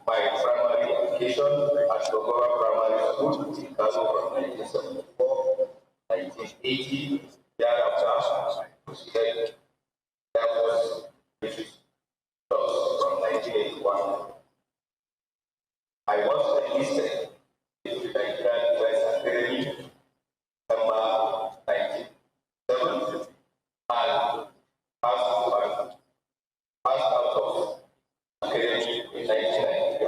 my primary education at Togora Primary School in Kano from 1974 to 1980. Thereafter, I proceeded Air Force British from 1981. I was enlisted in the Nigerian Senate September 1997 and passed out of academy in 1993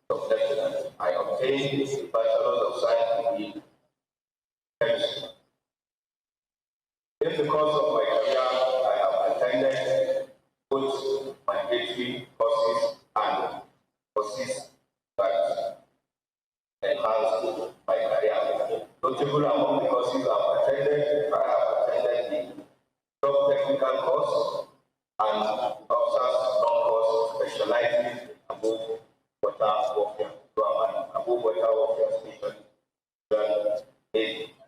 of lieutenant. I obtained a Bachelor of Science degree in chemistry. In the course of my career, I have attended both migratory courses and courses that enhanced my career. Notable among the courses I have attended the sub-technical course and officers non-course specializing in above water warfare station. I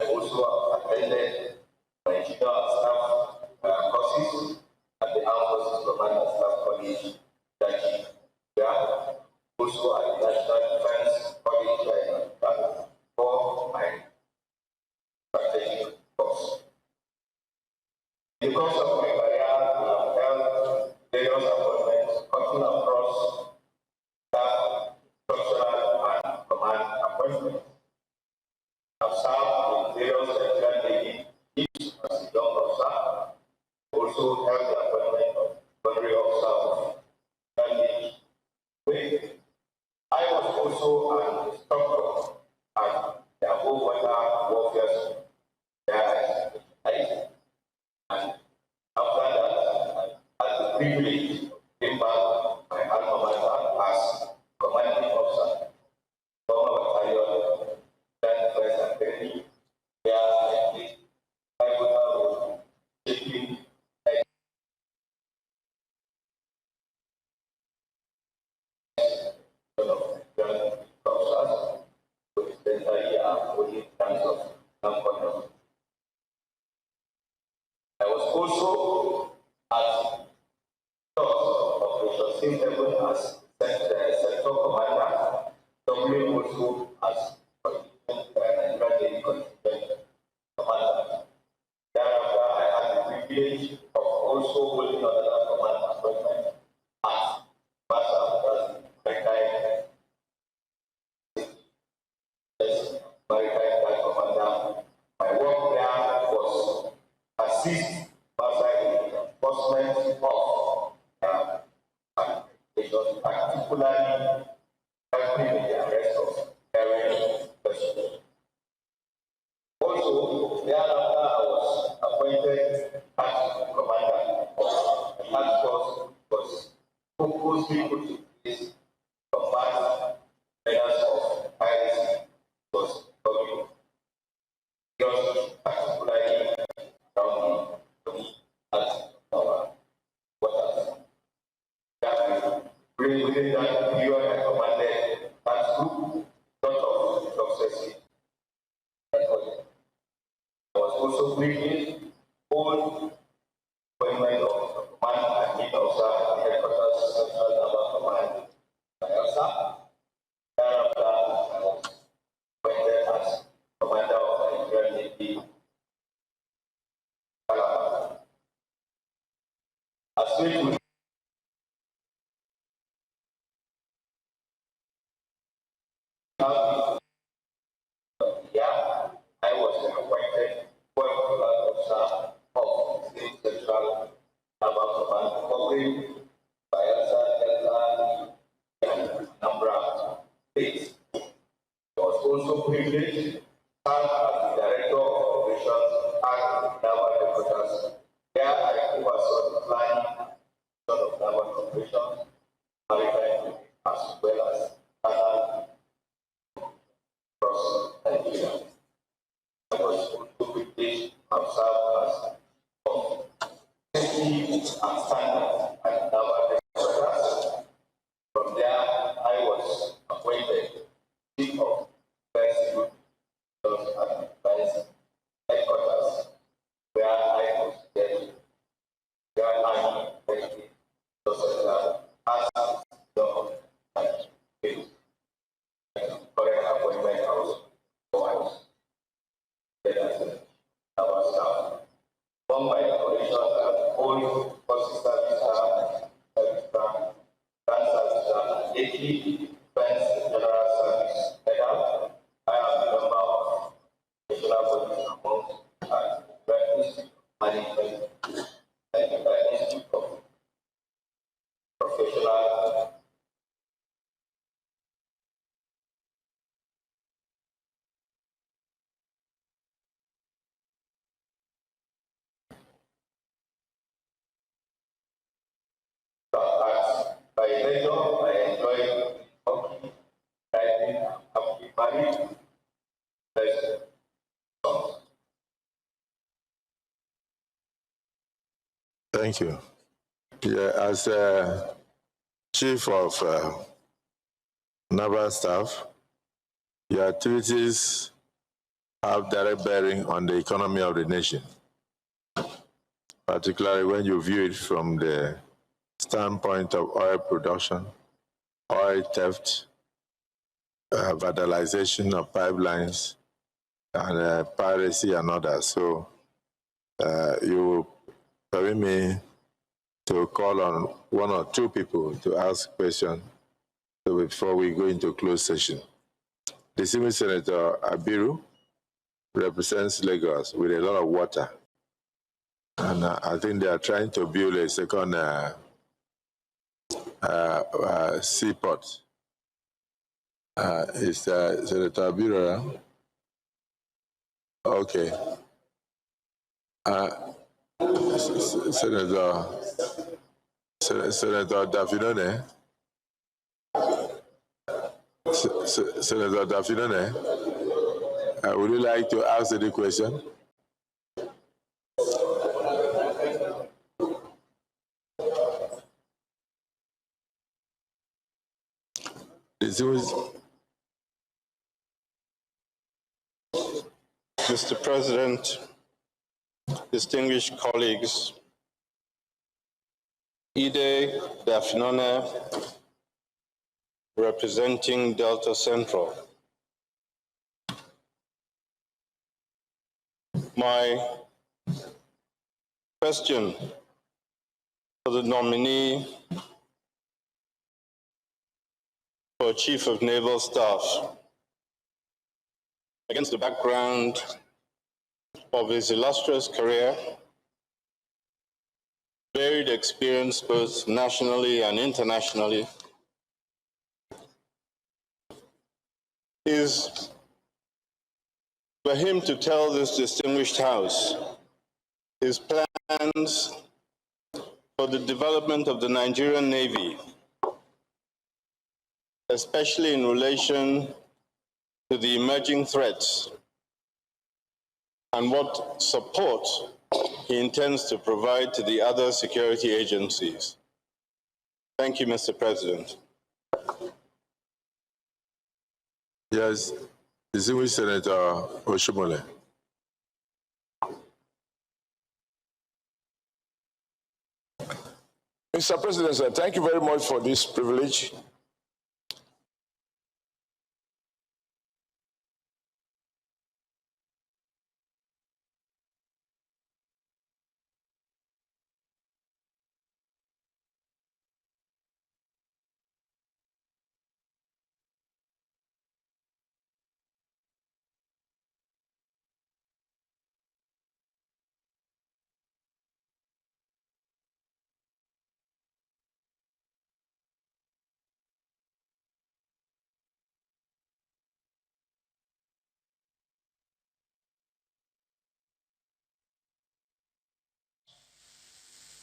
also attended Nigerian staff courses at the Armed Forces Command and Staff College, also at the National Defense College for my various Nigerian Navy as a young officer, also held the appointment of honorary officer of Navy. I was also an instructor at the above water warfare school. And after that, I had the privilege of being back my alma mater as commanding officer, former battalion, then first and second, where I played pivotal role shaping I was also at Operation Safe Haven as sector commander, doubling also as Nigerian Navy contingent commander. Thereafter, I had the privilege of also holding another command appointment as maritime commander. My work there was assist in the enforcement of particularly helping in the arrest of aerial personnel. Also, thereafter I was appointed as commander of the task force was purposely put in place to combat measures of piracy was coming, particularly around at our waters. Within that period, I commanded that group, lot of successes. I was also privileged hold appointment of command and lead officer at the headquarters Central Naval Command, Bayelsa. Thereafter, I was appointed as commander of the Nigerian Navy. As we I was appointed fourth officer of the Central Naval Command, covering Bayelsa, Delta, and Anambra states. I was also privileged to serve as the director of operations at Naval Headquarters, where I oversaw the planning of naval operations, maritime, as well as naval across Nigeria. I was also privileged to serve as of safety and standards at Naval Headquarters. From there, I was appointed Chief of Naval Staff at Vice Headquarters, where I was the Grand Army Military Secretary as the current appointment house for our staff. Among my decorations are old forces service staff, grand service staff, 80 defense general service medal. I am a member of national bodies among Institute of Management and Institute of Professional arts. By nature, I enjoy hockey, riding, and married. Thank you. Yeah, as Chief of Naval Staff, your activities have direct bearing on the economy of the nation, particularly when you view it from the standpoint of oil production, oil theft, vandalization of pipelines, and piracy and others. So you permit me to call on one or two people to ask questions before we go into closed session. Distinguished Senator Abiru, represents Lagos with a lot of water. And I think they are trying to build a second seaport. Is Senator Birora? Okay. Senator Dafinone? Senator Dafinone, would you like to ask any question? Mr. President, distinguished colleagues, Ide Dafinone, representing Delta Central. My question for the nominee for Chief of Naval Staff, against the background of his illustrious career, varied experience both nationally and internationally, is for him to tell this distinguished House his plans for the development of the Nigerian Navy, especially in relation to the emerging threats, and what support he intends to provide to the other security agencies. Thank you, Mr. President. Yes, distinguished Senator Oshomole. Mr. President, sir, thank you very much for this privilege.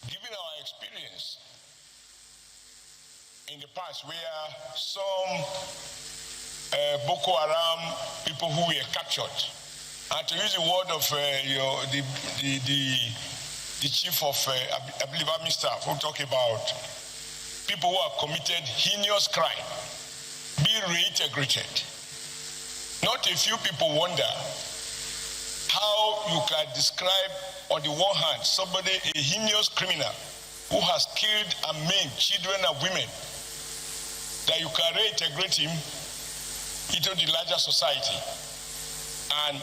Given our experience in the past where some Boko Haram people who were captured, and to use the word of the chief of I believe Army staff who talk about people who have committed heinous crime being reintegrated. Not a few people wonder how you can describe, on the one hand, somebody, a heinous criminal who has killed and maimed children and women, that you can reintegrate him into the larger society. And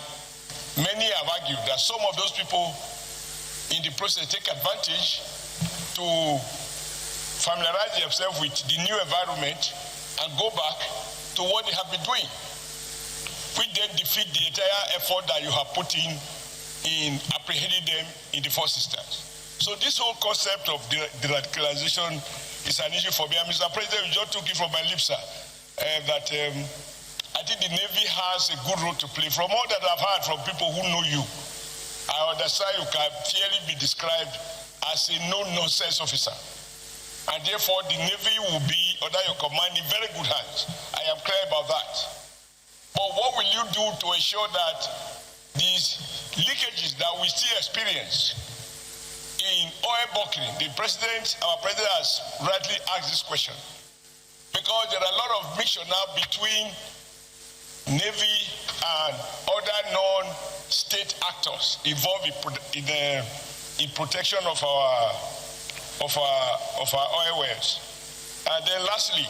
many have argued that some of those people in the process take advantage to familiarize themselves with the new environment and go back to what they have been doing, which then defeat the entire effort that you have put in apprehending them in the first instance. So this whole concept of the radicalization is an issue for me. And Mr. President, you just took it from my lips, sir, that I think the Navy has a good role to play. From all that I've heard from people who know you, I understand you can fairly be described as a no-nonsense officer. And therefore, the Navy will be under your command in very good hands. I am clear about that. But what will you do to ensure that these leakages that we still experience in oil bunkering, our president has rightly asked this question, because there are a lot of mixture now between Navy and other non-state actors involved in protection of our oil wells. And then lastly,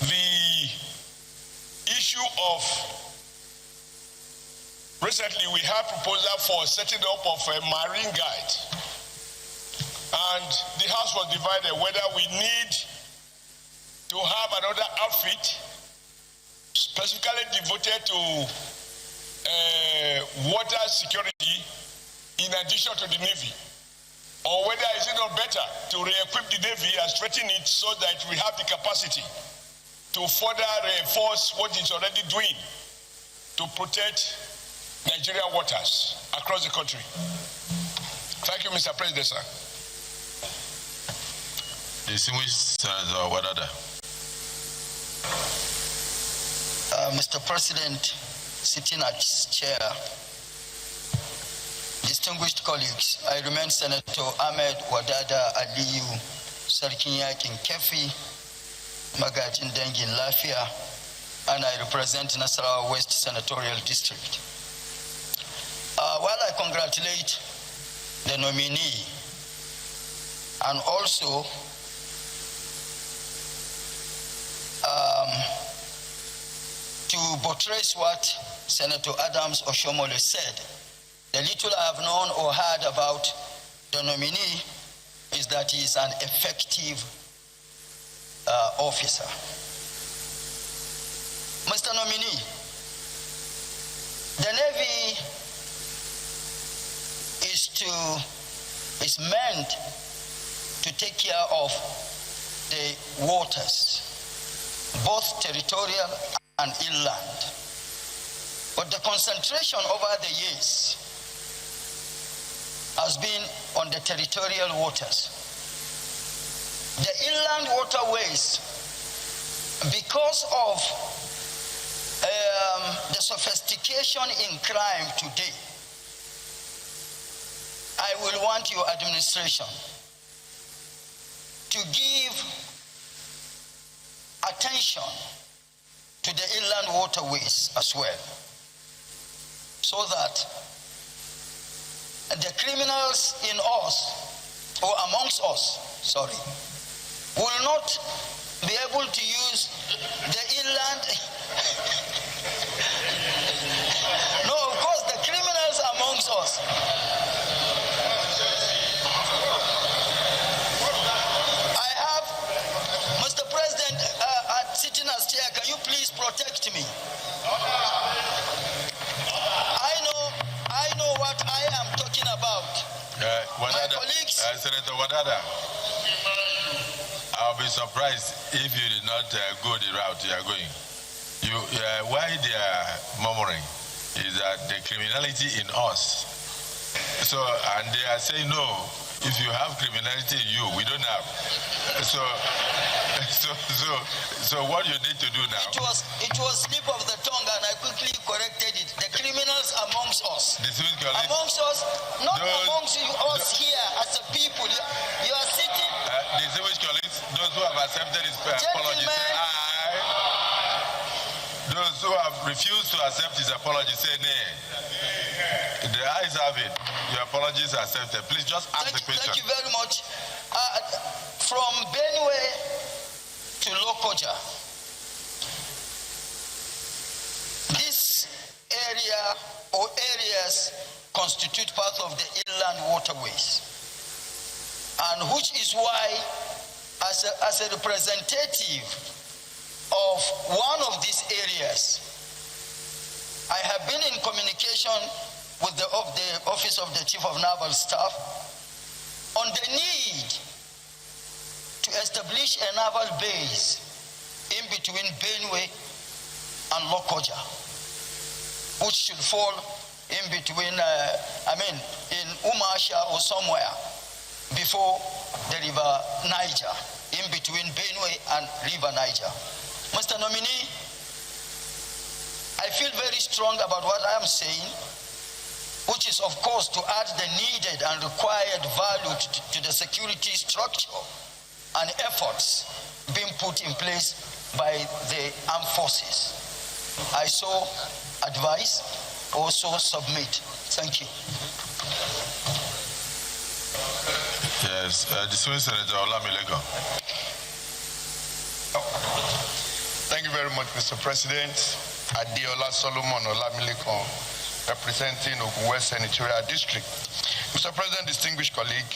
the issue of recently we have proposal for setting up of a marine guide, and the House was divided whether we need to have another outfit specifically devoted to water security in addition to the Navy? Or whether is it not better to re-equip the Navy and strengthen it so that we have the capacity to further reinforce what it's already doing to protect Nigerian waters across the country? Thank you, Mr. President, sir. Distinguished Senator Wadada. Mr. President, sitting at chair, distinguished colleagues, I remain Senator Ahmed Wadada Aliyu, Sarkin Yakin Kefi, Magajin Dengin Lafia, and I represent Nasarawa West Senatorial District. While I congratulate the nominee and also to buttress what Senator Adams Oshomole said, the little I have known or heard about the nominee is that he is an effective officer. Mr. Nominee, the Navy is meant to take care of the waters, both territorial and inland. But the concentration over the years has been on the territorial waters. The inland waterways, because of the sophistication in crime today, I will want your administration to give attention to the inland waterways as well, so that the criminals in us, or amongst us, will not be able to use the inland. No, of course, the criminals amongst us. I have, Mr. President, sitting as chair, can you please protect me? I know what I am talking about. My colleagues. Senator Wadada, I'll be surprised if you did not go the route you are going. Why they are murmuring is that the criminality in us. So, and they are saying, no, if you have criminality in you, we don't have. So what you need to do now? It was slip of the tongue, and I quickly corrected it. The criminals amongst us. Amongst us, not amongst us here as a people. You are sitting. Distinguished colleagues, those who have accepted his apology say aye. Those who have refused to accept his apology say nay. The ayes have it. Your apologies are accepted. Please just ask the question. Thank you very much. From Benue to Lokoja, this area or areas constitute part of the inland waterways, and which is why, as a representative of one of these areas, I have been in communication with the Office of the Chief of Naval Staff on the need to establish a naval base in between Benue and Lokoja, which should fall in between, in Umasha or somewhere before the river Niger, in between Benue and river Niger. Mr. Nominee, I feel very strong about what I am saying, which is, of course, to add the needed and required value to the security structure and efforts being put in place by the armed forces. I so advise, also submit. Thank you. Yes, distinguished Senator Olamilekan. Thank you very much, Mr. President. Adiola Solomon Olamilekan, representing Ogun West Senatorial District. Mr. President, distinguished colleague,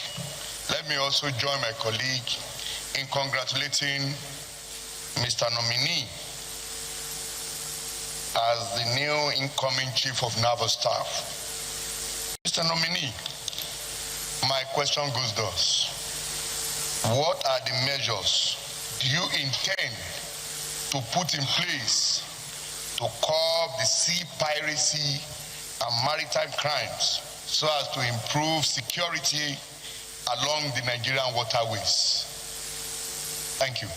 let me also join my colleague in congratulating Mr. Nominee as the new incoming Chief of Naval Staff. Mr. Nominee, my question goes thus. What are the measures do you intend to put in place to curb the sea piracy and maritime crimes so as to improve security along the Nigerian waterways? Thank you.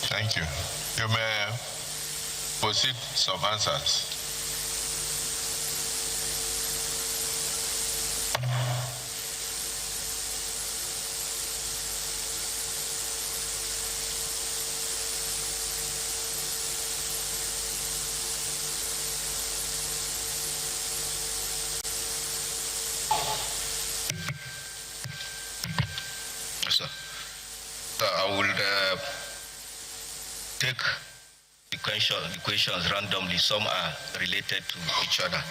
Thank you. You may proceed some answers. Sir, I will take the questions randomly. Some are related to each other.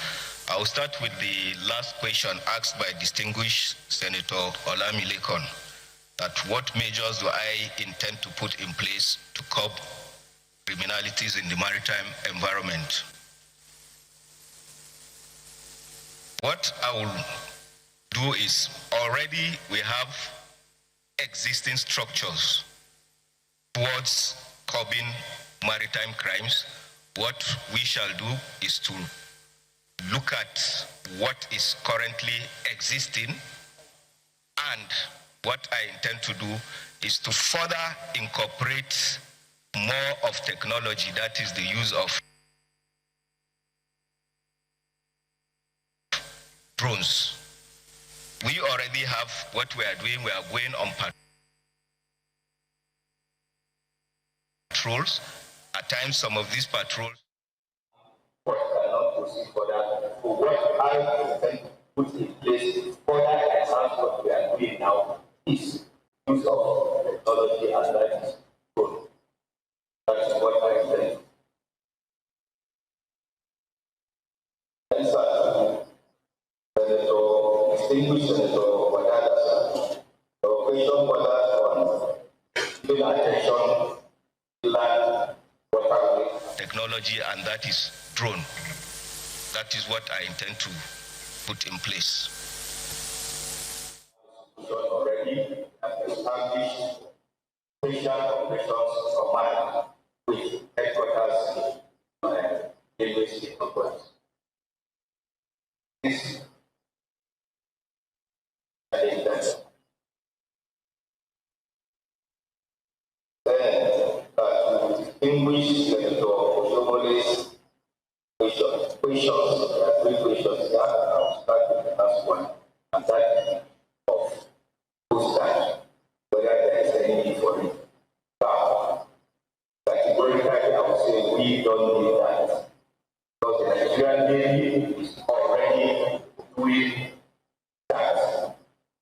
I will start with the last question asked by distinguished Senator Olufemi Oluyede, that what measures do I intend to put in place to curb criminalities in the maritime environment? What I will do is, already we have existing structures towards curbing maritime crimes. What we shall do is to look at what is currently existing, and what I intend to do is to further incorporate more of technology, that is the use of drones. We already have what we are doing. We are going on patrols. At times, some of these patrols. But cannot proceed further. So what I intend to put in place further enhance what we are doing now is use of technology, and that is good. That is what I intend. Distinguished Senator Wadada, your question was on giving attention to land, waterway. Technology, and that is drone. That is what I intend to put in place. Already established special operations command with headquarters in the state of West. This distinguish Senator Oshomole's questions. Three questions. I'll start with the last one, and that is of postage, whether there is any need for it. Categorically, I would say we don't need that, because the Nigerian Navy is already doing that.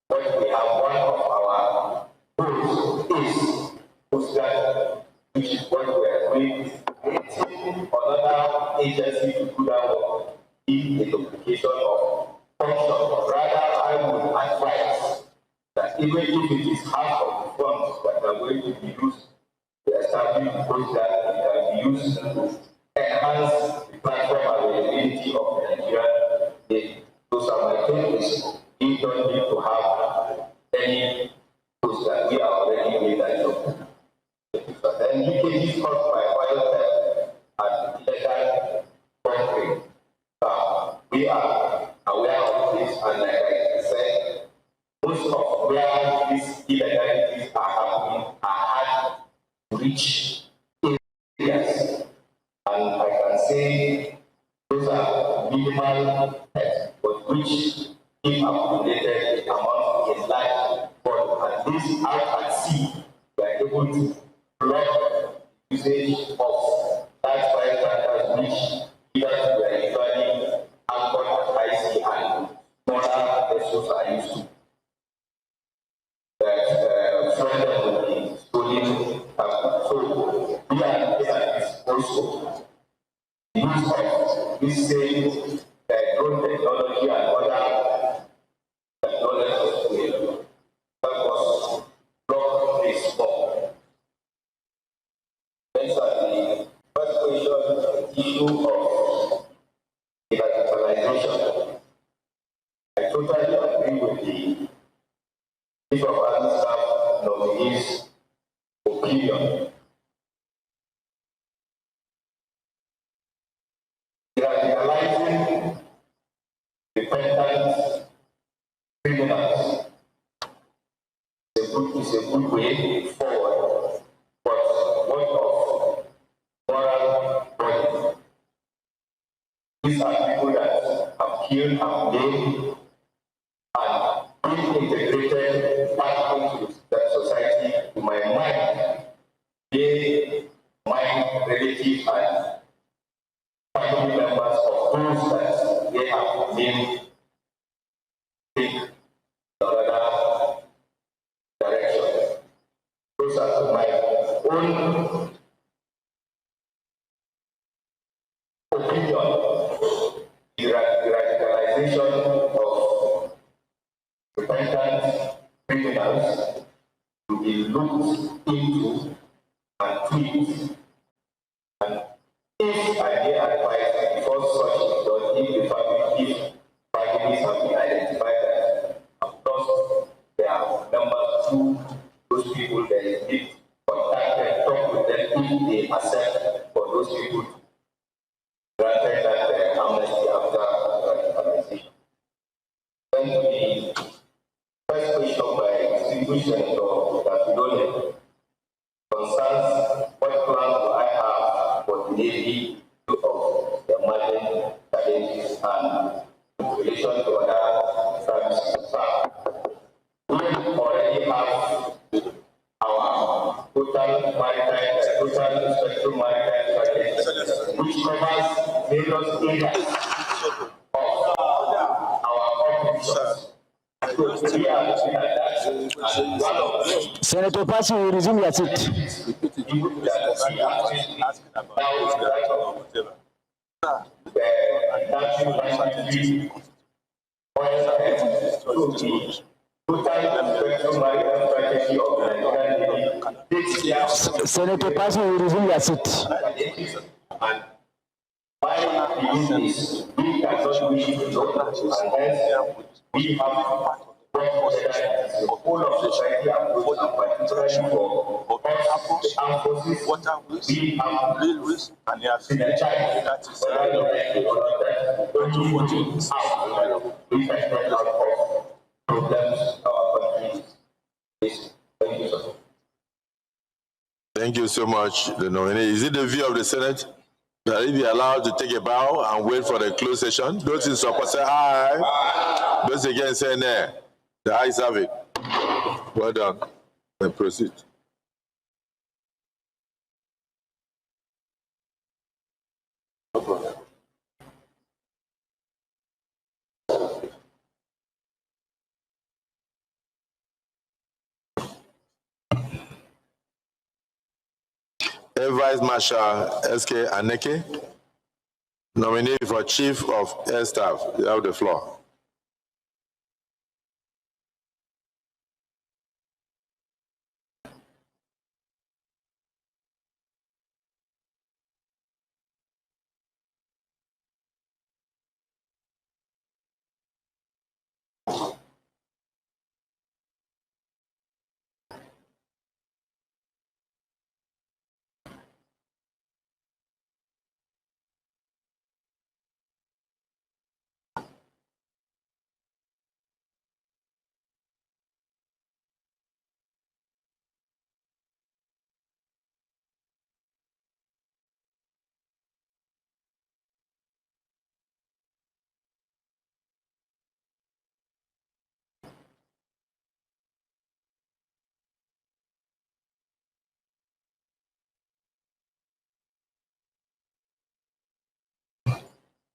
But we have one of our goals is postage, which is what we are doing. Another agency to do that work in the duplication of function. Rather, I would advise that even if it is half of the funds that are going to be used to establish postage, it can be used to enhance the platform availability of the Nigerian Navy. Those are my things. We don't need to have any postage. We are already doing that job. Then leakages caused by oil theft and illegal bunkering. We are aware of this, and like I said, most of where these illegalities are happening are hard to reach areas. And I can say those are minimal thefts, but which, if accumulated, the amount is large. But at least out at sea, we are able to block usage of large fire tankers, which either were usually anchored at high sea and smaller vessels are used to. That some of them will be stolen. So we are looking at this also. The use of this same drone technology and other technologies will help us block this up. Next, the first question, the issue of organization. I totally agree with the Chief of Naval Staff nominees' opinion. Radicalizing repentant criminals is a good way forward, but what of moral burden? These are people that have killed and maimed and been integrated back into the society. To my mind, they, my relatives and family members of those that they have maimed take another direction. Those are my own opinion. The radicalization of repentant criminals to be looked into and tweaked. And if I may advise, before such is done, if families have been identified that have lost their numbers to those people, there is need to contact them, talk with them if they accept for those people granted that amnesty after radicalization. Then to the first question by distinguished Senator Oluyede concerns what plans do I have for the Navy of the emerging challenges and in relation to other services. We already have our total spectrum maritime strategy, which covers various areas of our operations. Senator Passy, will resume your seat. Senator Passy, will resume your seat. My view is we cannot wish to know unless we have worked together as the whole of society approach, and particularly for us, the armed forces, we have synergized that only we can get out of problems our country is. Thank you, sir. Thank you so much, the nominee. Is it the view of the Senate that he be allowed to take a bow and wait for the closed session? Those in support say aye. Those against say nay. The ayes have it. Well done. And proceed. No problem. Vice Marshal S. Aneke, nominee for Chief of Air Staff. You have the floor.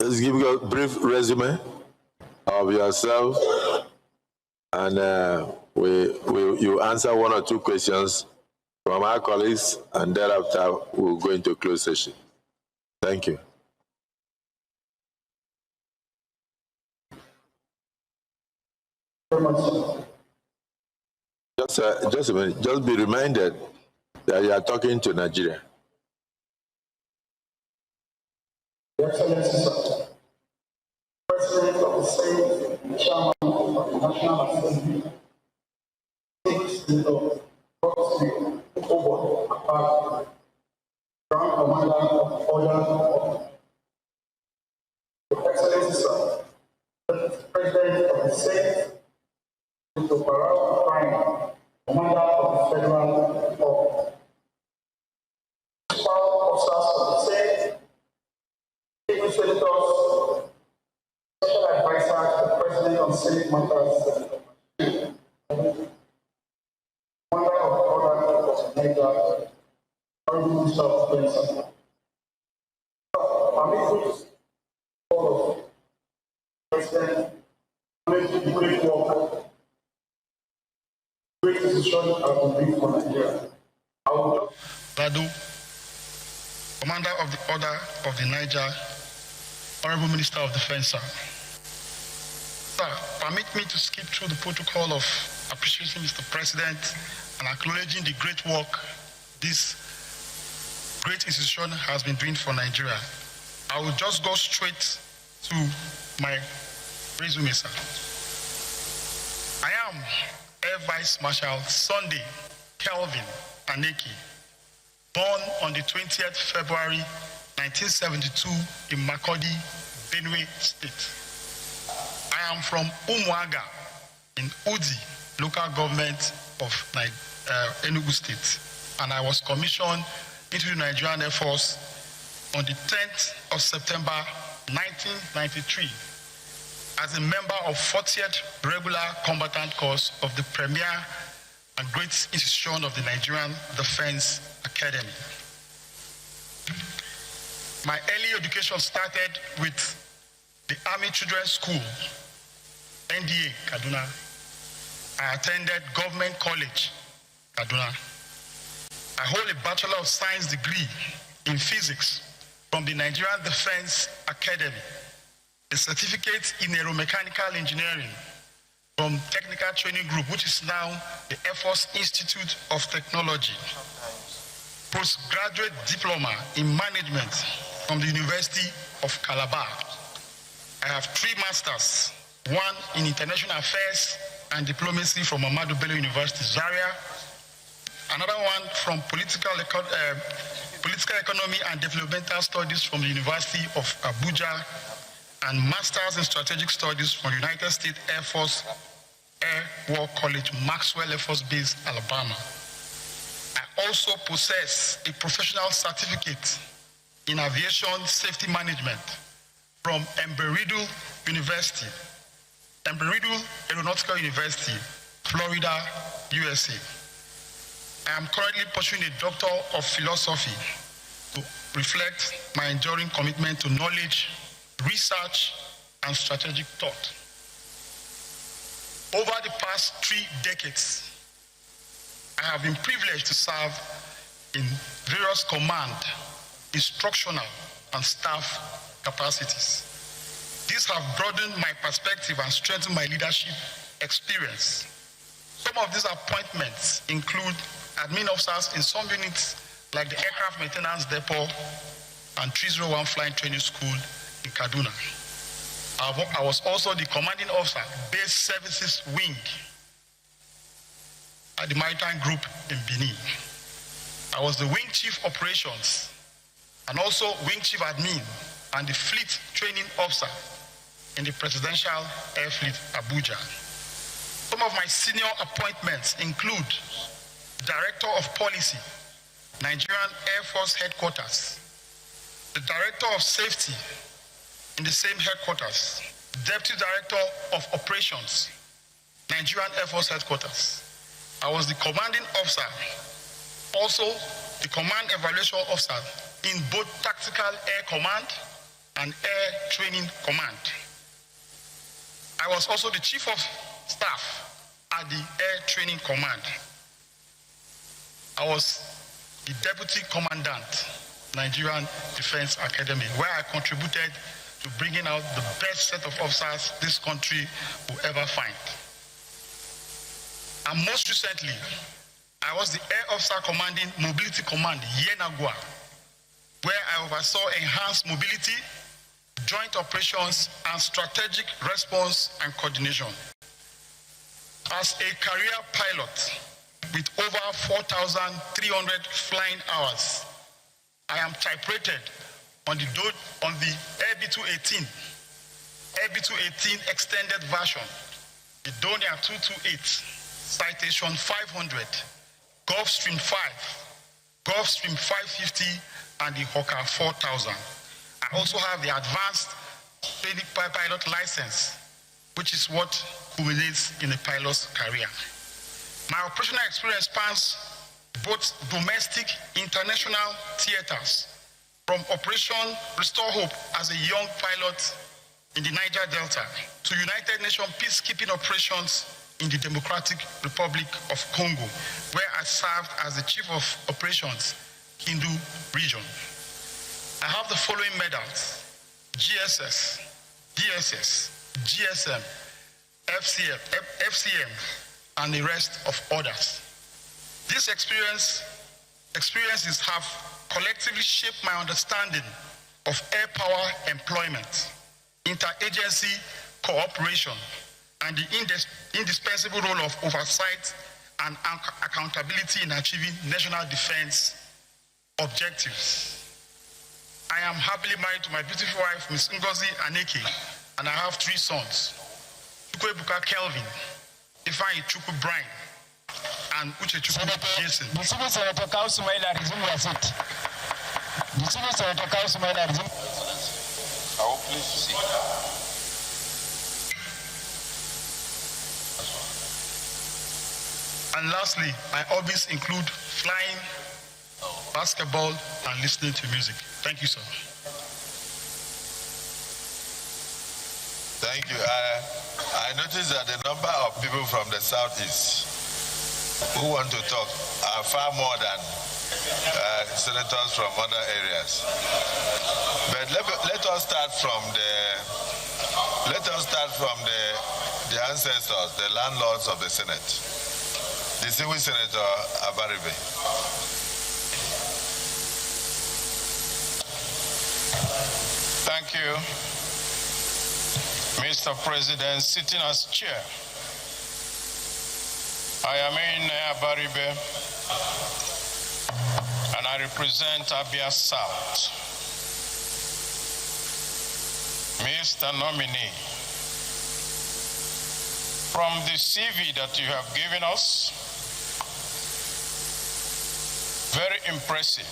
Let's give you a brief resume of yourself, and you answer one or two questions from our colleagues, and thereafter we'll go into closed session. Thank you. Just a minute. Just be reminded that you are talking to Nigeria. Excellency, sir. President of the Senate, Chairman of the National Assembly, Senator Abbas, Ground Commander of the Order of Your Excellency, sir, President of the Senate, Mr. Barrow Prime, Commander of the Federal Republic, officers of the Senate, Senators, Special Advisor to the President on Senate Matters, Commander of the Order of Niger, Honorable Minister of Defense. Permit me to all of President, making great work, great decision I will bring for Nigeria. I will Badu, Commander of the Order of the Niger, Honorable Minister of Defense, sir. Sir, permit me to skip through the protocol of appreciating Mr. President and acknowledging the great work this great institution has been doing for Nigeria. I will just go straight to my resume, sir. I am Air Vice Marshal Sunday Kelvin Aneke, born on the 20th February 1972 in Makurdi, Benue State. I am from Umuaga in Udi, local government of Enugu State, and I was commissioned into the Nigerian Air Force on the 10th of September 1993 as a member of 40th Regular Combatant Course of the premier and great institution of the Nigerian Defense Academy. My early education started with the Army Children's School, NDA, Kaduna. I attended Government College, Kaduna. I hold a Bachelor of Science degree in physics from the Nigerian Defense Academy, a certificate in aeromechanical engineering from Technical Training Group, which is now the Air Force Institute of Technology, postgraduate diploma in management from the University of Calabar. I have 3 masters, one in international affairs and diplomacy from Ahmadu Bello University, Zaria, another one from political economy and developmental studies from the University of Abuja, and masters in strategic studies from the United States Air Force Air War College, Maxwell Air Force Base, Alabama. I also possess a professional certificate in aviation safety management from Embry-Riddle University, Embry-Riddle Aeronautical University, Florida, USA. I am currently pursuing a Doctor of Philosophy to reflect my enduring commitment to knowledge, research, and strategic thought. Over the past 3 decades, I have been privileged to serve in various command, instructional, and staff capacities. These have broadened my perspective and strengthened my leadership experience. Some of these appointments include admin officers in some units like the Aircraft Maintenance Depot and 301 Flying Training School in Kaduna. I was also the commanding officer, Base Services Wing at the Maritime Group in Benin. I was the Wing Chief Operations and also Wing Chief Admin and the Fleet Training Officer in the Presidential Air Fleet, Abuja. Some of my senior appointments include Director of Policy, Nigerian Air Force Headquarters, the Director of Safety in the same headquarters, Deputy Director of Operations, Nigerian Air Force Headquarters. I was the commanding officer, also the Command Evaluation Officer in both Tactical Air Command and Air Training Command. I was also the Chief of Staff at the Air Training Command. I was the Deputy Commandant, Nigerian Defense Academy, where I contributed to bringing out the best set of officers this country will ever find. And most recently, I was the Air Officer Commanding Mobility Command, Yenagua, where I oversaw enhanced mobility joint operations, and strategic response and coordination. As a career pilot with over 4,300 flying hours, I am type-rated on the AB218 extended version, the Donia 228, citation 500, Gulfstream 5, Gulfstream 550, and the Hawker 4000. I also have the advanced pilot license, which is what culminates in a pilot's career. My operational experience spans both domestic, international theaters, from Operation Restore Hope as a young pilot in the Niger Delta to United Nations peacekeeping operations in the Democratic Republic of Congo, where I served as the Chief of Operations, Hindu region. I have the following medals: GSS, DSS, GSM, FCM, and the rest of others. These experiences have collectively shaped my understanding of air power employment, interagency cooperation, and the indispensable role of oversight and accountability in achieving national defense objectives. I am happily married to my beautiful wife, Ms. Ngozi Aneke, and I have 3 sons: Chukwuebuka Kelvin, Ifeanyi Chukwu Brian, and Uche Chukwu Jason. Distinguished Senator Kawu Sumaila, resume your seat. Distinguished Senator Kawu Sumaila, resume. I will please see. And lastly, my hobbies include flying, basketball, and listening to music. Thank you, sir. Thank you. I noticed that the number of people from the southeast who want to talk are far more than senators from other areas. But let us start from the ancestors, the landlords of the Senate. Distinguished Senator Abaribe. Thank you, Mr. President. Sitting as chair, I am Aneke Abaribe, and I represent Abia South. Mr. Nominee, from the CV that you have given us, very impressive.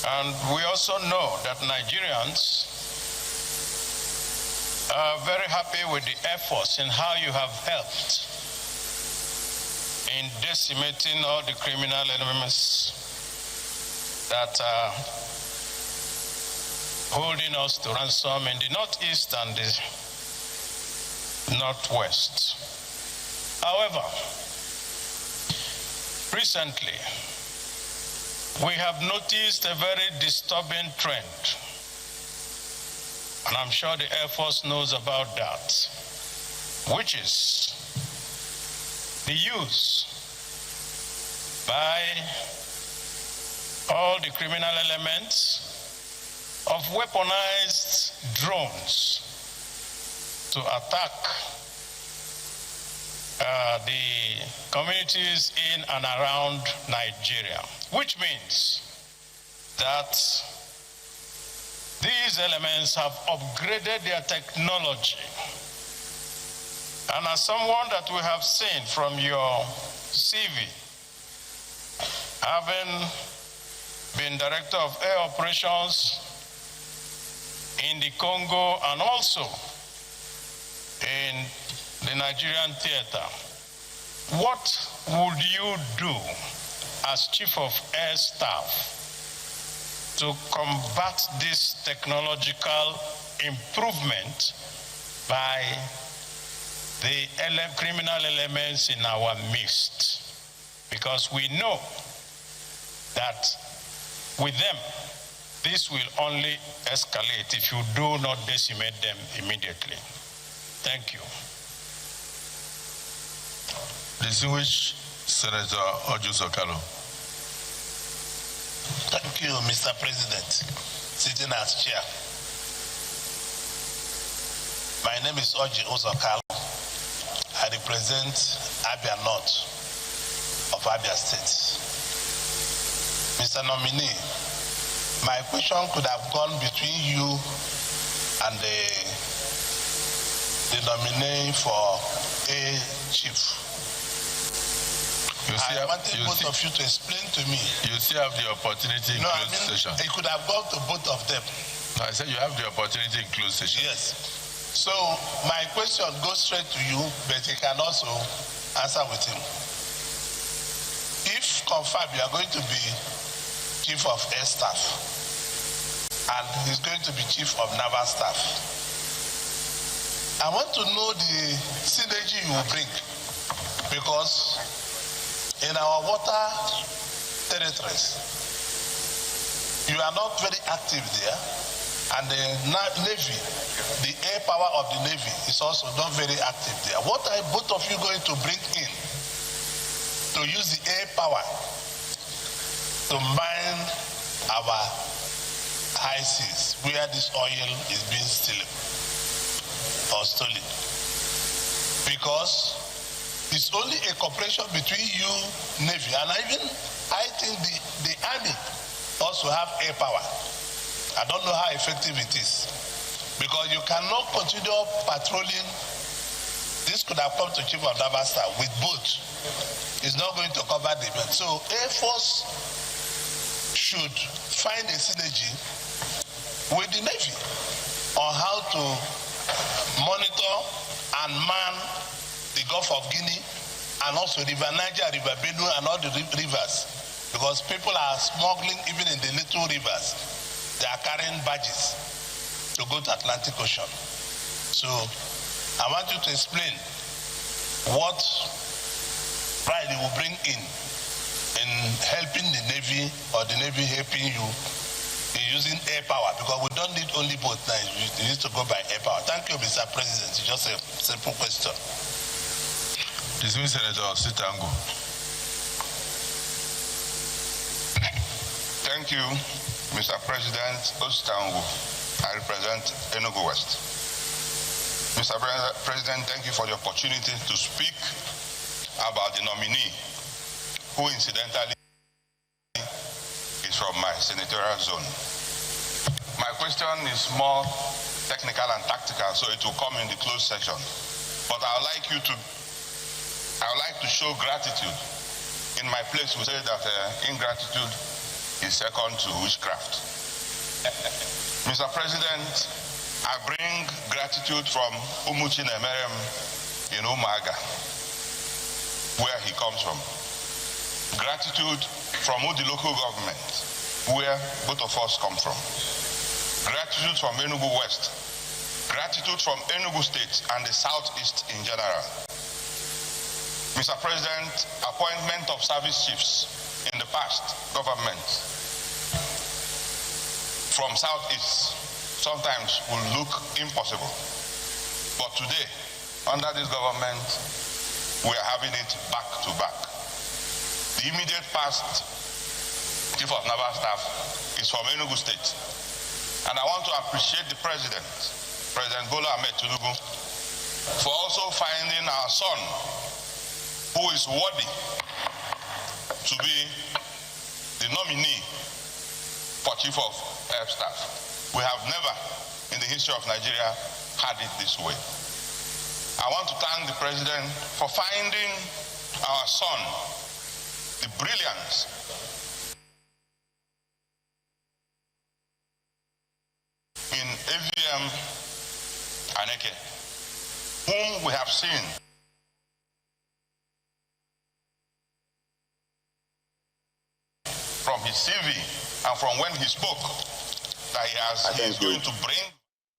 And we also know that Nigerians are very happy with the efforts and how you have helped in decimating all the criminal elements that are holding us to ransom in the northeast and the northwest. However, recently, we have noticed a very disturbing trend, and I'm sure the Air Force knows about that, which is the use by all the criminal elements of weaponized drones to attack the communities in and around Nigeria, which means that these elements have upgraded their technology. And as someone that we have seen from your CV, having been Director of Air Operations in the Congo and also in the Nigerian theater, what would you do as Chief of Air Staff to combat this technological improvement by the criminal elements in our midst? Because we know that with them, this will only escalate if you do not decimate them immediately. Thank you. Distinguished Senator Ojus Okalo. Thank you, Mr. President. Sitting as chair, My name is Oji Ozokal. I represent Abia North of Abia State. Mr. Nominee, my question could have gone between you and the nominee for a chief. I wanted both of you to explain to me. You still have the opportunity in closed session. It could have gone to both of them. No, I said you have the opportunity in closed session. Yes. So my question goes straight to you, but you can also answer with him. If confirmed you are going to be Chief of Air Staff and he's going to be Chief of Naval Staff, I want to know the synergy you will bring, because in our water territories, you are not very active there, and the Navy, the air power of the Navy is also not very active there. What are both of you going to bring in to use the air power to mine our high seas where this oil is being stolen? Because it's only a cooperation between you, Navy, and I think the Army also have air power. I don't know how effective it is, because you cannot continue patrolling. This could have come to Chief of Naval Staff with boat. It's not going to cover the event. So Air Force should find a synergy with the Navy on how to monitor and man the Gulf of Guinea and also River Niger, River Benue, and all the rivers, because people are smuggling even in the little rivers. They are carrying barges to go to Atlantic Ocean. So I want you to explain what pride you will bring in helping the Navy, or the Navy helping you in using air power, because we don't need only boat now. You need to go by air power. Thank you, Mr. President. It's just a simple question. Dismissed Senator Sitango. Thank you, Mr. President Ostangu. I represent Enugu West. Mr. President, thank you for the opportunity to speak about the nominee, who incidentally is from my senatorial zone. My question is more technical and tactical, so it will come in the closed session. But I would like to show gratitude. In my place, we say that ingratitude is second to witchcraft. Mr. President, I bring gratitude from Umuchi Nemerem in Umaga, where he comes from. Gratitude from Udi local government, where both of us come from. Gratitude from Enugu West. Gratitude from Enugu State and the Southeast in general. Mr. President, appointment of service chiefs in the past government from Southeast sometimes will look impossible. But today, under this government, we are having it back to back. The immediate past Chief of Naval Staff is from Enugu State. And I want to appreciate the President, President Bola Tinubu, for also finding our son who is worthy to be the nominee for Chief of Air Staff. We have never in the history of Nigeria had it this way. I want to thank the President for finding our son, the brilliance in AVM Aneke, whom we have seen from his CV and from when he spoke that he is going to bring.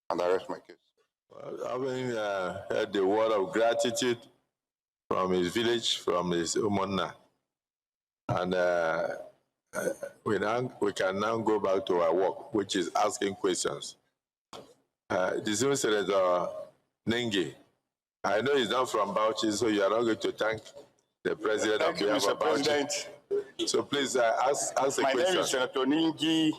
And I rest my case. Well, having heard the word of gratitude from his village, from his Umonna, and we can now go back to our work, which is asking questions. Dismissed Senator Nenge, I know he's not from Bauchi, so you are not going to thank the President Thank you, Mr. President. So please ask a question. My name is Senator Ningi,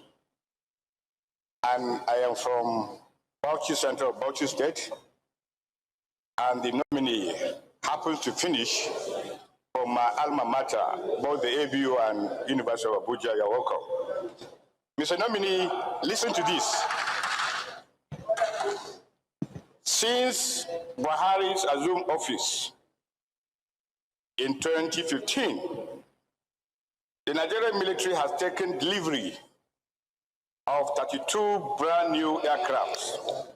and I am from Bauchi Central, Bauchi State. and the nominee happens to finish from my alma mater, both the ABU and University of Abuja, you're welcome. Mr. Nominee, listen to this. Since Buhari's assumed office in 2015, the Nigerian military has taken delivery of 32 brand new aircrafts.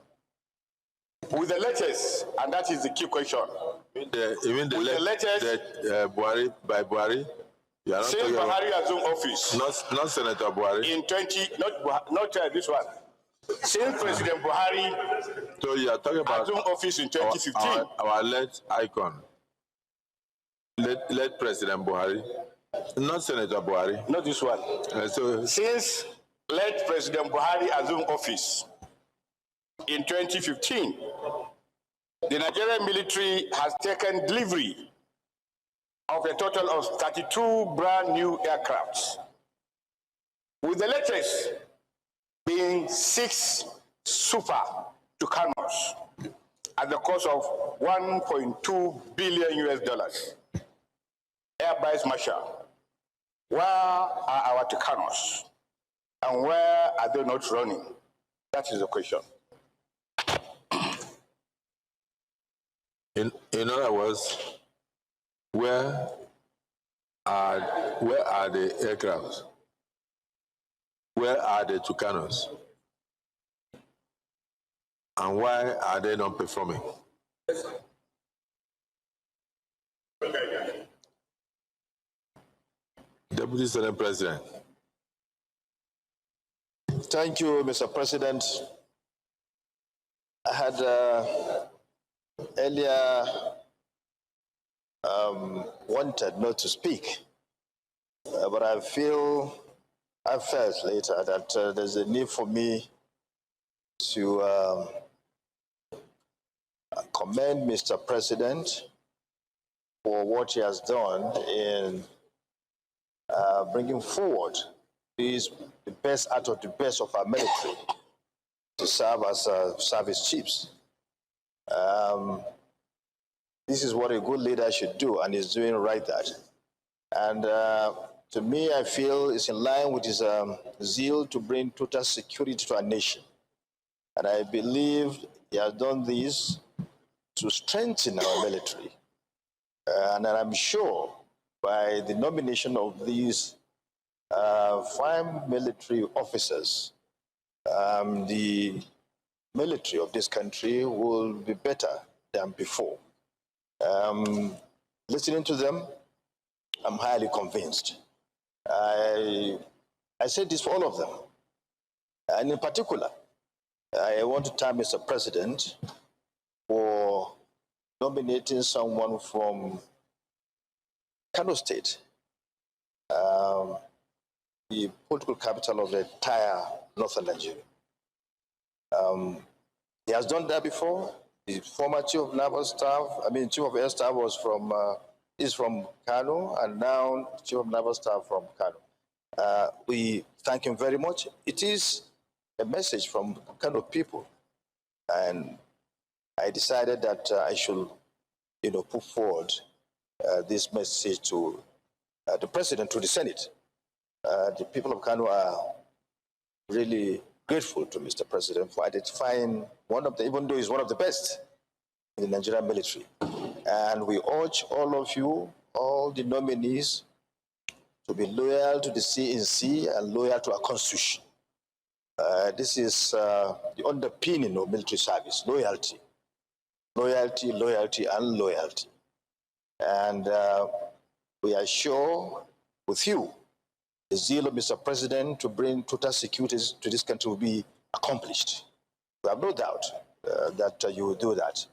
With the latest, and that is the key question. The latest, Buhari, by Buhari? You are not since Buhari assumed office. Not Senator Buhari. In 20, not this one. Since President Buhari so you are talking about assumed office in 2015. Our late icon, late President Buhari, not Senator Buhari. Not this one. So since late President Buhari assumed office in 2015, the Nigerian military has taken delivery of a total of 32 brand new aircrafts, with the latest being 6 Super Tucanos at the cost of $1.2 billion US. Air Vice Marshal, where are our Tucanos and where are they not running? That is the question. In other words, where are the aircrafts? Where are the Tucanos? And why are they not performing? Deputy Senate President. Thank you, Mr. President. I had earlier wanted not to speak, but I felt later that there's a need for me to commend Mr. President for what he has done in bringing forward the best out of the best of our military to serve as service chiefs. This is what a good leader should do, and he's doing right that. And to me, I feel it's in line with his zeal to bring total security to our nation. And I believe he has done this to strengthen our military. And I'm sure by the nomination of these 5 military officers, the military of this country will be better than before. Listening to them, I'm highly convinced. I said this for all of them. And in particular, I want to thank Mr. President for nominating someone from Kano State, the political capital of the entire northern Nigeria. He has done that before. The former Chief of Naval Staff, Chief of Air Staff is from Kano, and now Chief of Naval Staff from Kano. We thank him very much. It is a message from Kano people, and I decided that I should, put forward this message to the President, to the Senate. The people of Kano are really grateful to Mr. President for identifying one of the, even though he's one of the best in the Nigerian military. And we urge all of you, all the nominees, to be loyal to the CNC and loyal to our Constitution. This is the underpinning of military service: loyalty, loyalty, loyalty, and loyalty. And we are sure with you, the zeal of Mr. President to bring total security to this country will be accomplished. We have no doubt that you will do that.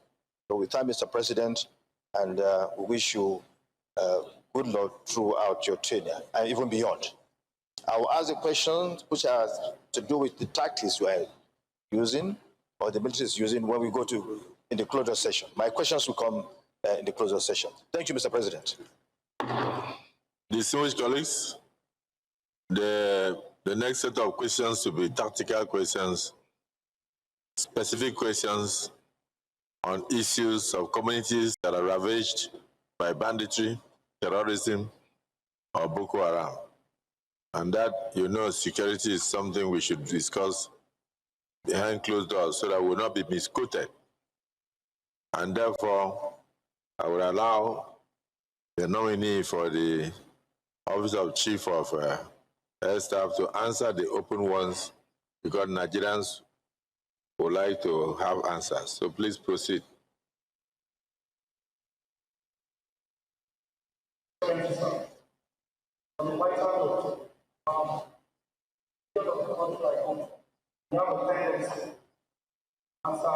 So we thank Mr. President, and we wish you good luck throughout your tenure and even beyond. I will ask the questions which are to do with the tactics you are using or the military is using when we go to in the closure session. My questions will come in the closure session. Thank you, Mr. President. Distinguished colleagues, the next set of questions will be tactical questions, specific questions on issues of communities that are ravaged by banditry, terrorism, or Boko Haram. And that, you know, security is something we should discuss behind closed doors so that we will not be misquoted. And therefore, I will allow the nominee for the Office of Chief of Air Staff to answer the open ones because Nigerians would like to have answers. So please proceed. Thank you, sir. On the right hand of the country I come from, we have a tendency to answer.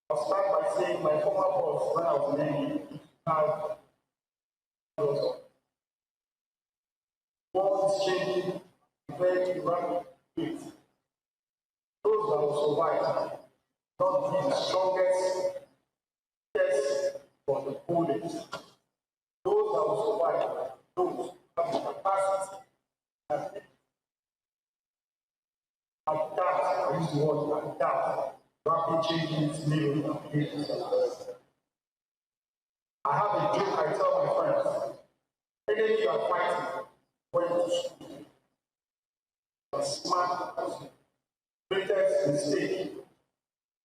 I'll start by saying my former boss, when I was in Navy, had world is changing very rapid rate. Those that will survive, not be the strongest, yes, but the boldest. Those that will survive, those who have the capacity and adapt, I use the word adapt, rapid changes, new applications. I have a joke I tell my friends. Even if you are fighting, when to school, a smart person, greatest mistake,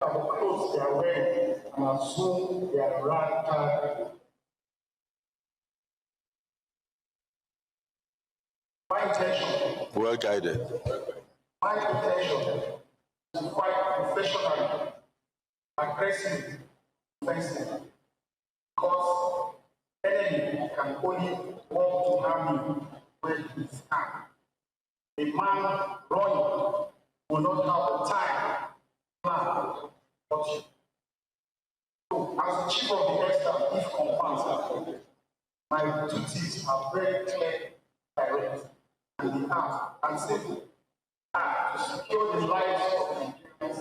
are the clothes they are wearing and assume they are ragtag. My intention. Well guided. My intention is to fight professionally, aggressively, offensively, because enemy can only want to harm you when he is armed. A man running will not have the time to plan. So, as the Chief of the Air Staff, if confirmed, my duties are very clear, direct, and the act and simple. To secure the lives of Nigerians,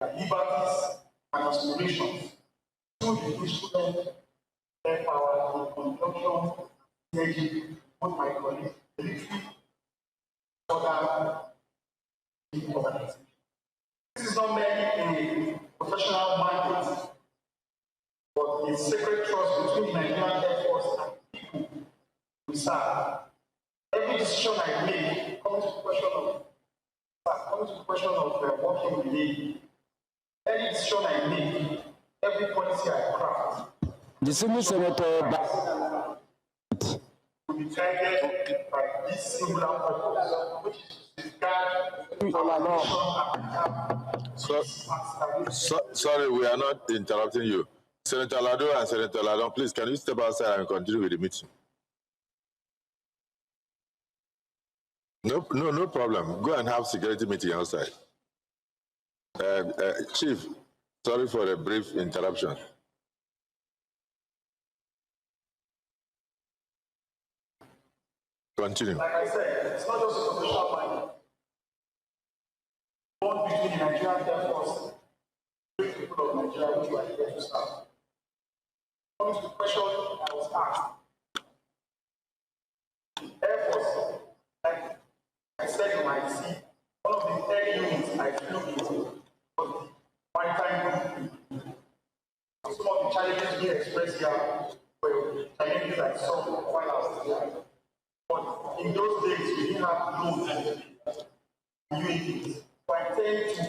their liberties and aspirations through the instrument, air power, and conjunction, energy, both my colleagues, military, other organizations. This is not merely a professional mandate, but a sacred trust between the Nigerian Air Force and people we serve. Every decision I make comes to the question of working with the Navy. Any decision I make, every policy I craft, the Senior Senator will be guided by this singular purpose, which is to guard Sorry, we are not interrupting you. Senator Lado and Senator Ladon, please, can you step outside and continue with the meeting? No problem. Go and have security meeting outside. Chief, sorry for a brief interruption. Continue. Like I said, it's not just a professional mind. Bond between the Nigerian Air Force and the people of Nigeria, which we are here to serve. Coming to the question I was asked, the Air Force, like I said in my seat, one of the air units I flew into was the maritime group. Some of the challenges being expressed here were challenges I saw while I was there. But in those days, we didn't have drones and UAVs. So I tend to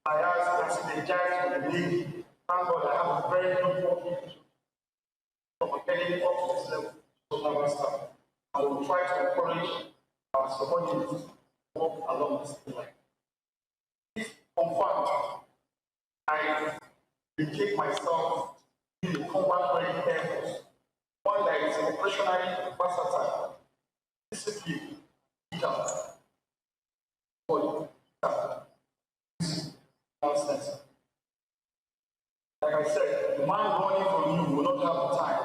bias and synergize with the Navy. Thank God I have a very good working relationship from academic up to this level of naval staff. I will try to encourage our subordinates to work along this line. If confirmed, I dedicate myself to the combat-ready Air Force, one that is operationally versatile, discipline, vigilant, nonsense. Like I said, the man running from you will not have the time.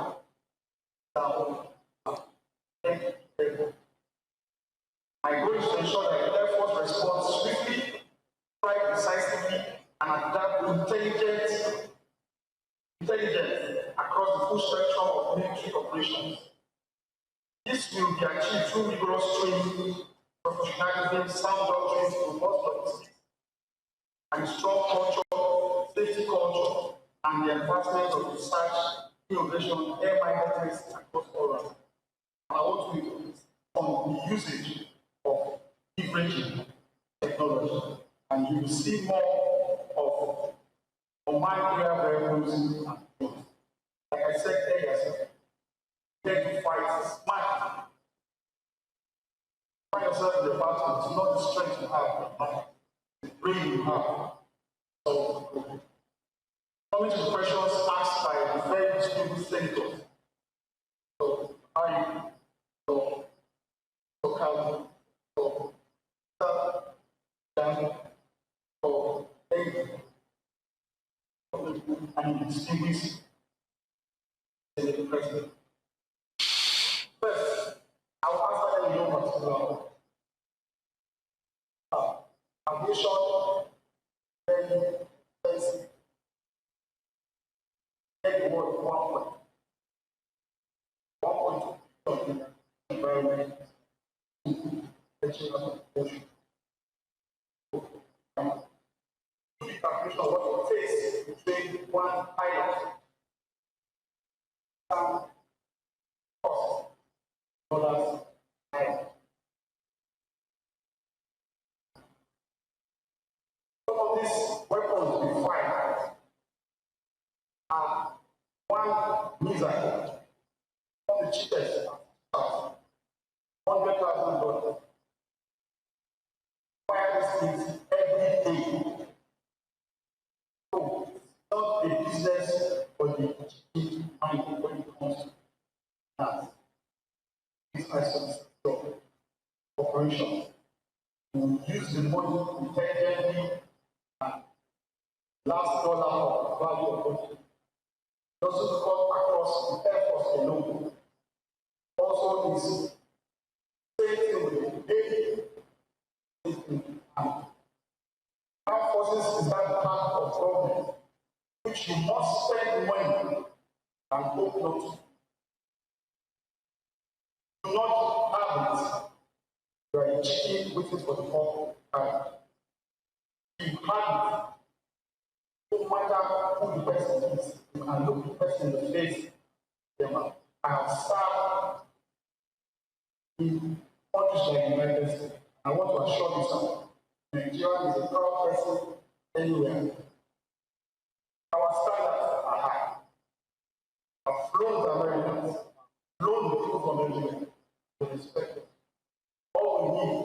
My goal is to ensure that the Air Force responds swiftly, strike decisively, and adapt intelligence across the full spectrum of military operations. This will be achieved through rigorous training, professionalism, sound doctrines, robust logistics, and strong culture, safety culture, and the advancement of research, innovation, air-mindedness across all around. I want to focus on the usage of leveraging technology, and you will see more of unmanned air vehicles and drones. Like I said earlier, take the fight smart. Find yourself in the battle. It's not the strength you have, but the brain you have. So, coming to the questions asked by the very distinguished senators. So, and distinguished Senate President. First, I will answer them in no particular order. Aviation, very expensive. Take the word 1.2 billion environment to the ocean. The calculation of what it takes to train one pilot. Some cost dollars higher. Some of these weapons we find are one missile from the cheapest $100,000. Fire these things every day. So it's not a business for the cheap money when it comes to that. These aspects of operations. We use the money intelligently and last dollar of value of money. Doesn't cut across the Air Force alone. Also is safety with the daily safety and armed forces is that part of government which you must spend money and hope not to. Do not have it. You are a chicken waiting for the cock. You have it. No matter who the person is, you can look the person in the face. I have served in countries like the United States. I want to assure you something. Nigeria is a proud person anywhere. Our standards are high. I've flown the Americans, flown the people from Nigeria to respect them. All we need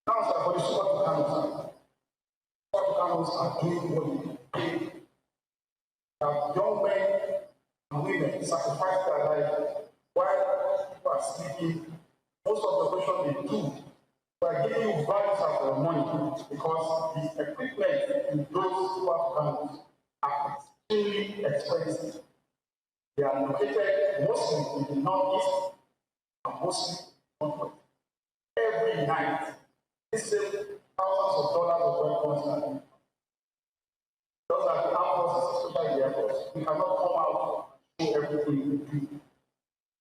now, sir, for the super tucanos are doing what they do. Young men and women sacrifice their life while people are sleeping. Most of the operation they do, they are giving you values for your money because the equipment in those super tucanos are extremely expensive. They are located mostly in the northeast and mostly northwest. Every night, this is thousands of dollars of weapons. Those are the armed forces, especially the Air Force. We cannot come out and show everything we do.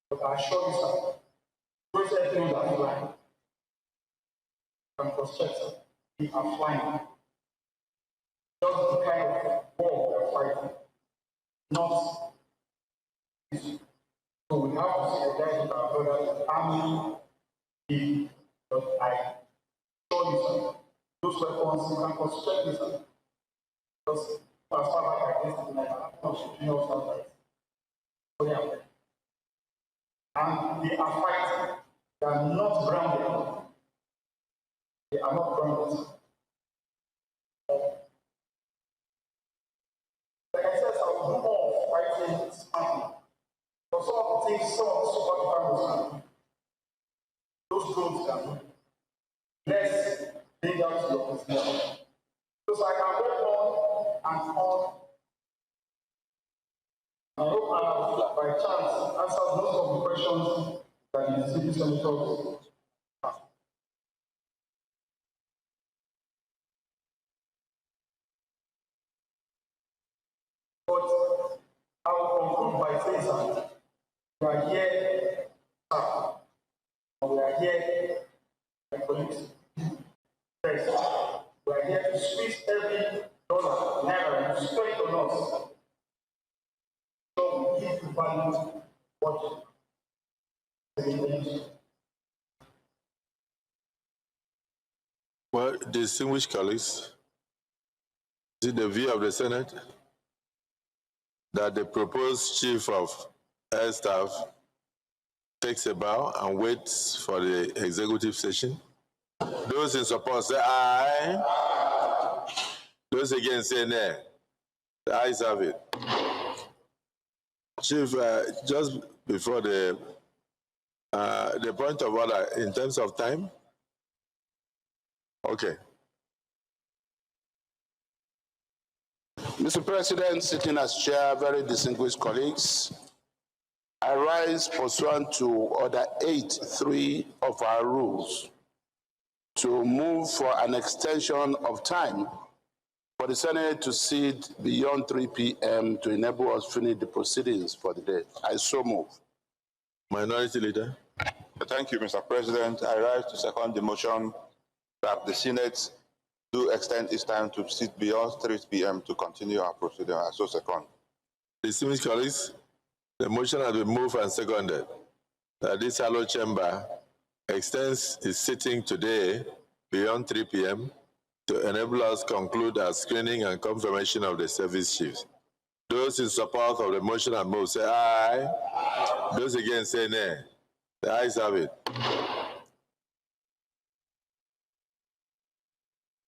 But I assure you something. Those airplanes are flying. And construction, we are flying. Just the kind of war we are fighting. Not easy. So we have to synergize with our brothers, Army, Navy, but I assure you something. Those weapons, you can construct this. Because as far as I guess it's like a so yeah. And they are fighting. They are not grounded. They are not grounded. Like I said, I will do more fighting smartly. But some of the things, some of the super tucanos can do, those drones can do, less dangerous to your position. So I can work on and on. I hope I have, by chance, answered most of the questions that the distinguished senators asked. But I will conclude by saying that we are here, we are here my colleagues. First, we are here to squeeze every dollar, naira you spend on us. So we give you value what we need. Well, distinguished colleagues, is it the view of the Senate that the proposed Chief of Air Staff takes a bow and waits for the executive session? Those in support say aye. Those against say nay. The ayes have it. Chief, just before the point of order, in terms of time? Okay. Mr. President, sitting as chair, very distinguished colleagues, I rise pursuant to Order 8.3 of our rules to move for an extension of time for the Senate to sit beyond 3 p.m. to enable us to finish the proceedings for the day. I so move. Minority Leader. Thank you, Mr. President. I rise to second the motion that the Senate do extend its time to sit beyond 3 p.m. to continue our procedure. I so second. Distinguished colleagues, the motion has been moved and seconded that this hallowed chamber extends its sitting today beyond 3 p.m. to enable us to conclude our screening and confirmation of the service chiefs. Those in support of the motion and move say aye. Aye. Those against say nay. The ayes have it.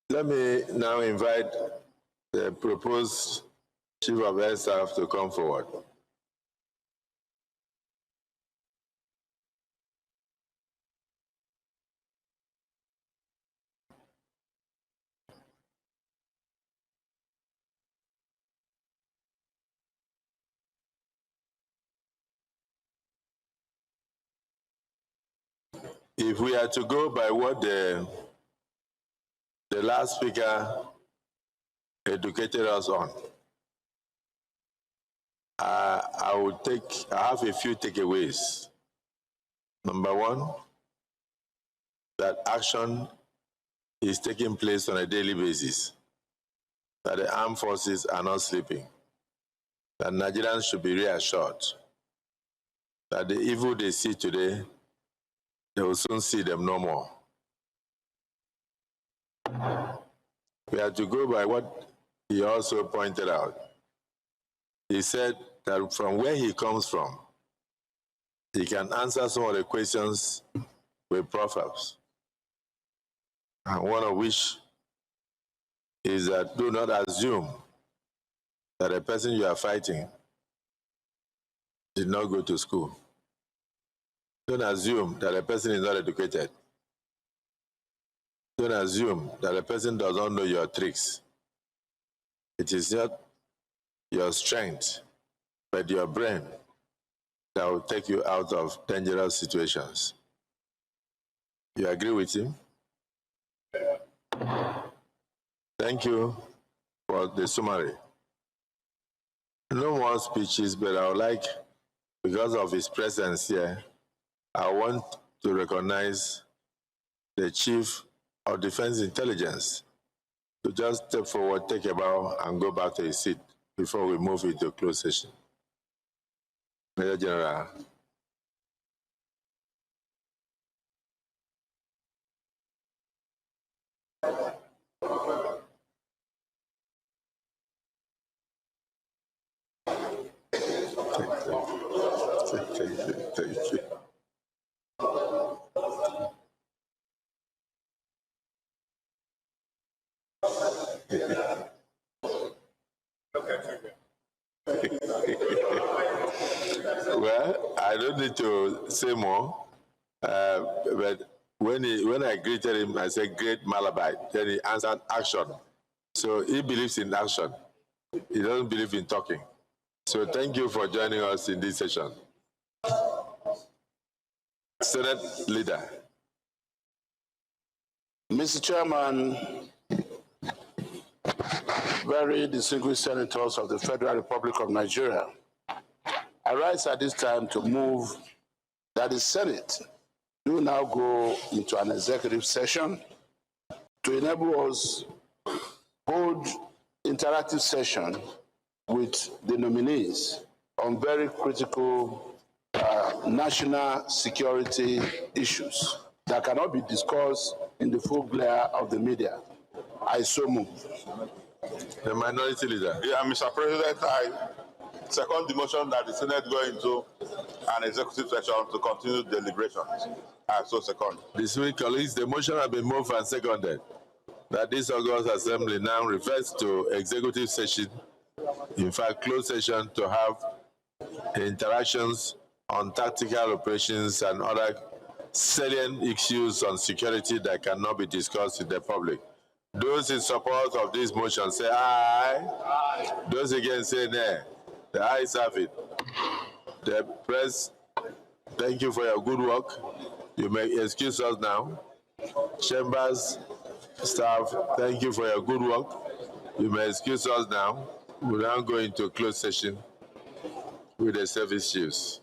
Let me now invite the proposed Chief of Air Staff to come forward. If we are to go by what the last speaker educated us on, I have a few takeaways. Number one, that action is taking place on a daily basis, that the armed forces are not sleeping, that Nigerians should be reassured that the evil they see today, they will soon see them no more. We have to go by what he also pointed out. He said that from where he comes from, he can answer some of the questions with proverbs. And one of which is that do not assume that the person you are fighting did not go to school. Don't assume that a person is not educated. Don't assume that a person does not know your tricks. It is not your strength, but your brain that will take you out of dangerous situations. You agree with him? Thank you for the summary. No more speeches, but I would like, because of his presence here, I want to recognize the Chief of Defense Intelligence to just step forward, take a bow, and go back to his seat before we move into closed session. Major General. Thank you. Well, I don't need to say more, but when I greeted him, I said, "Great Malabite." Then he answered, "Action." So he believes in action. He doesn't believe in talking. So thank you for joining us in this session. Senate Leader. Mr. Chairman, very distinguished senators of the Federal Republic of Nigeria, I rise at this time to move that the Senate We will now go into an executive session to enable us hold interactive session with the nominees on very critical national security issues that cannot be discussed in the full glare of the media. I so move. The minority leader. Yeah, Mr. President, I second the motion that the Senate go into an executive session to continue deliberations. I so second. This week, colleagues, the motion has been moved and seconded that this August Assembly now refers to executive session, in fact, closed session, to have interactions on tactical operations and other salient issues on security that cannot be discussed with the public. Those in support of this motion say aye. Aye. Those against say nay. The ayes have it. The press, thank you for your good work. You may excuse us now. Chambers staff, thank you for your good work. You may excuse us now. We'll now go into closed session with the service chiefs.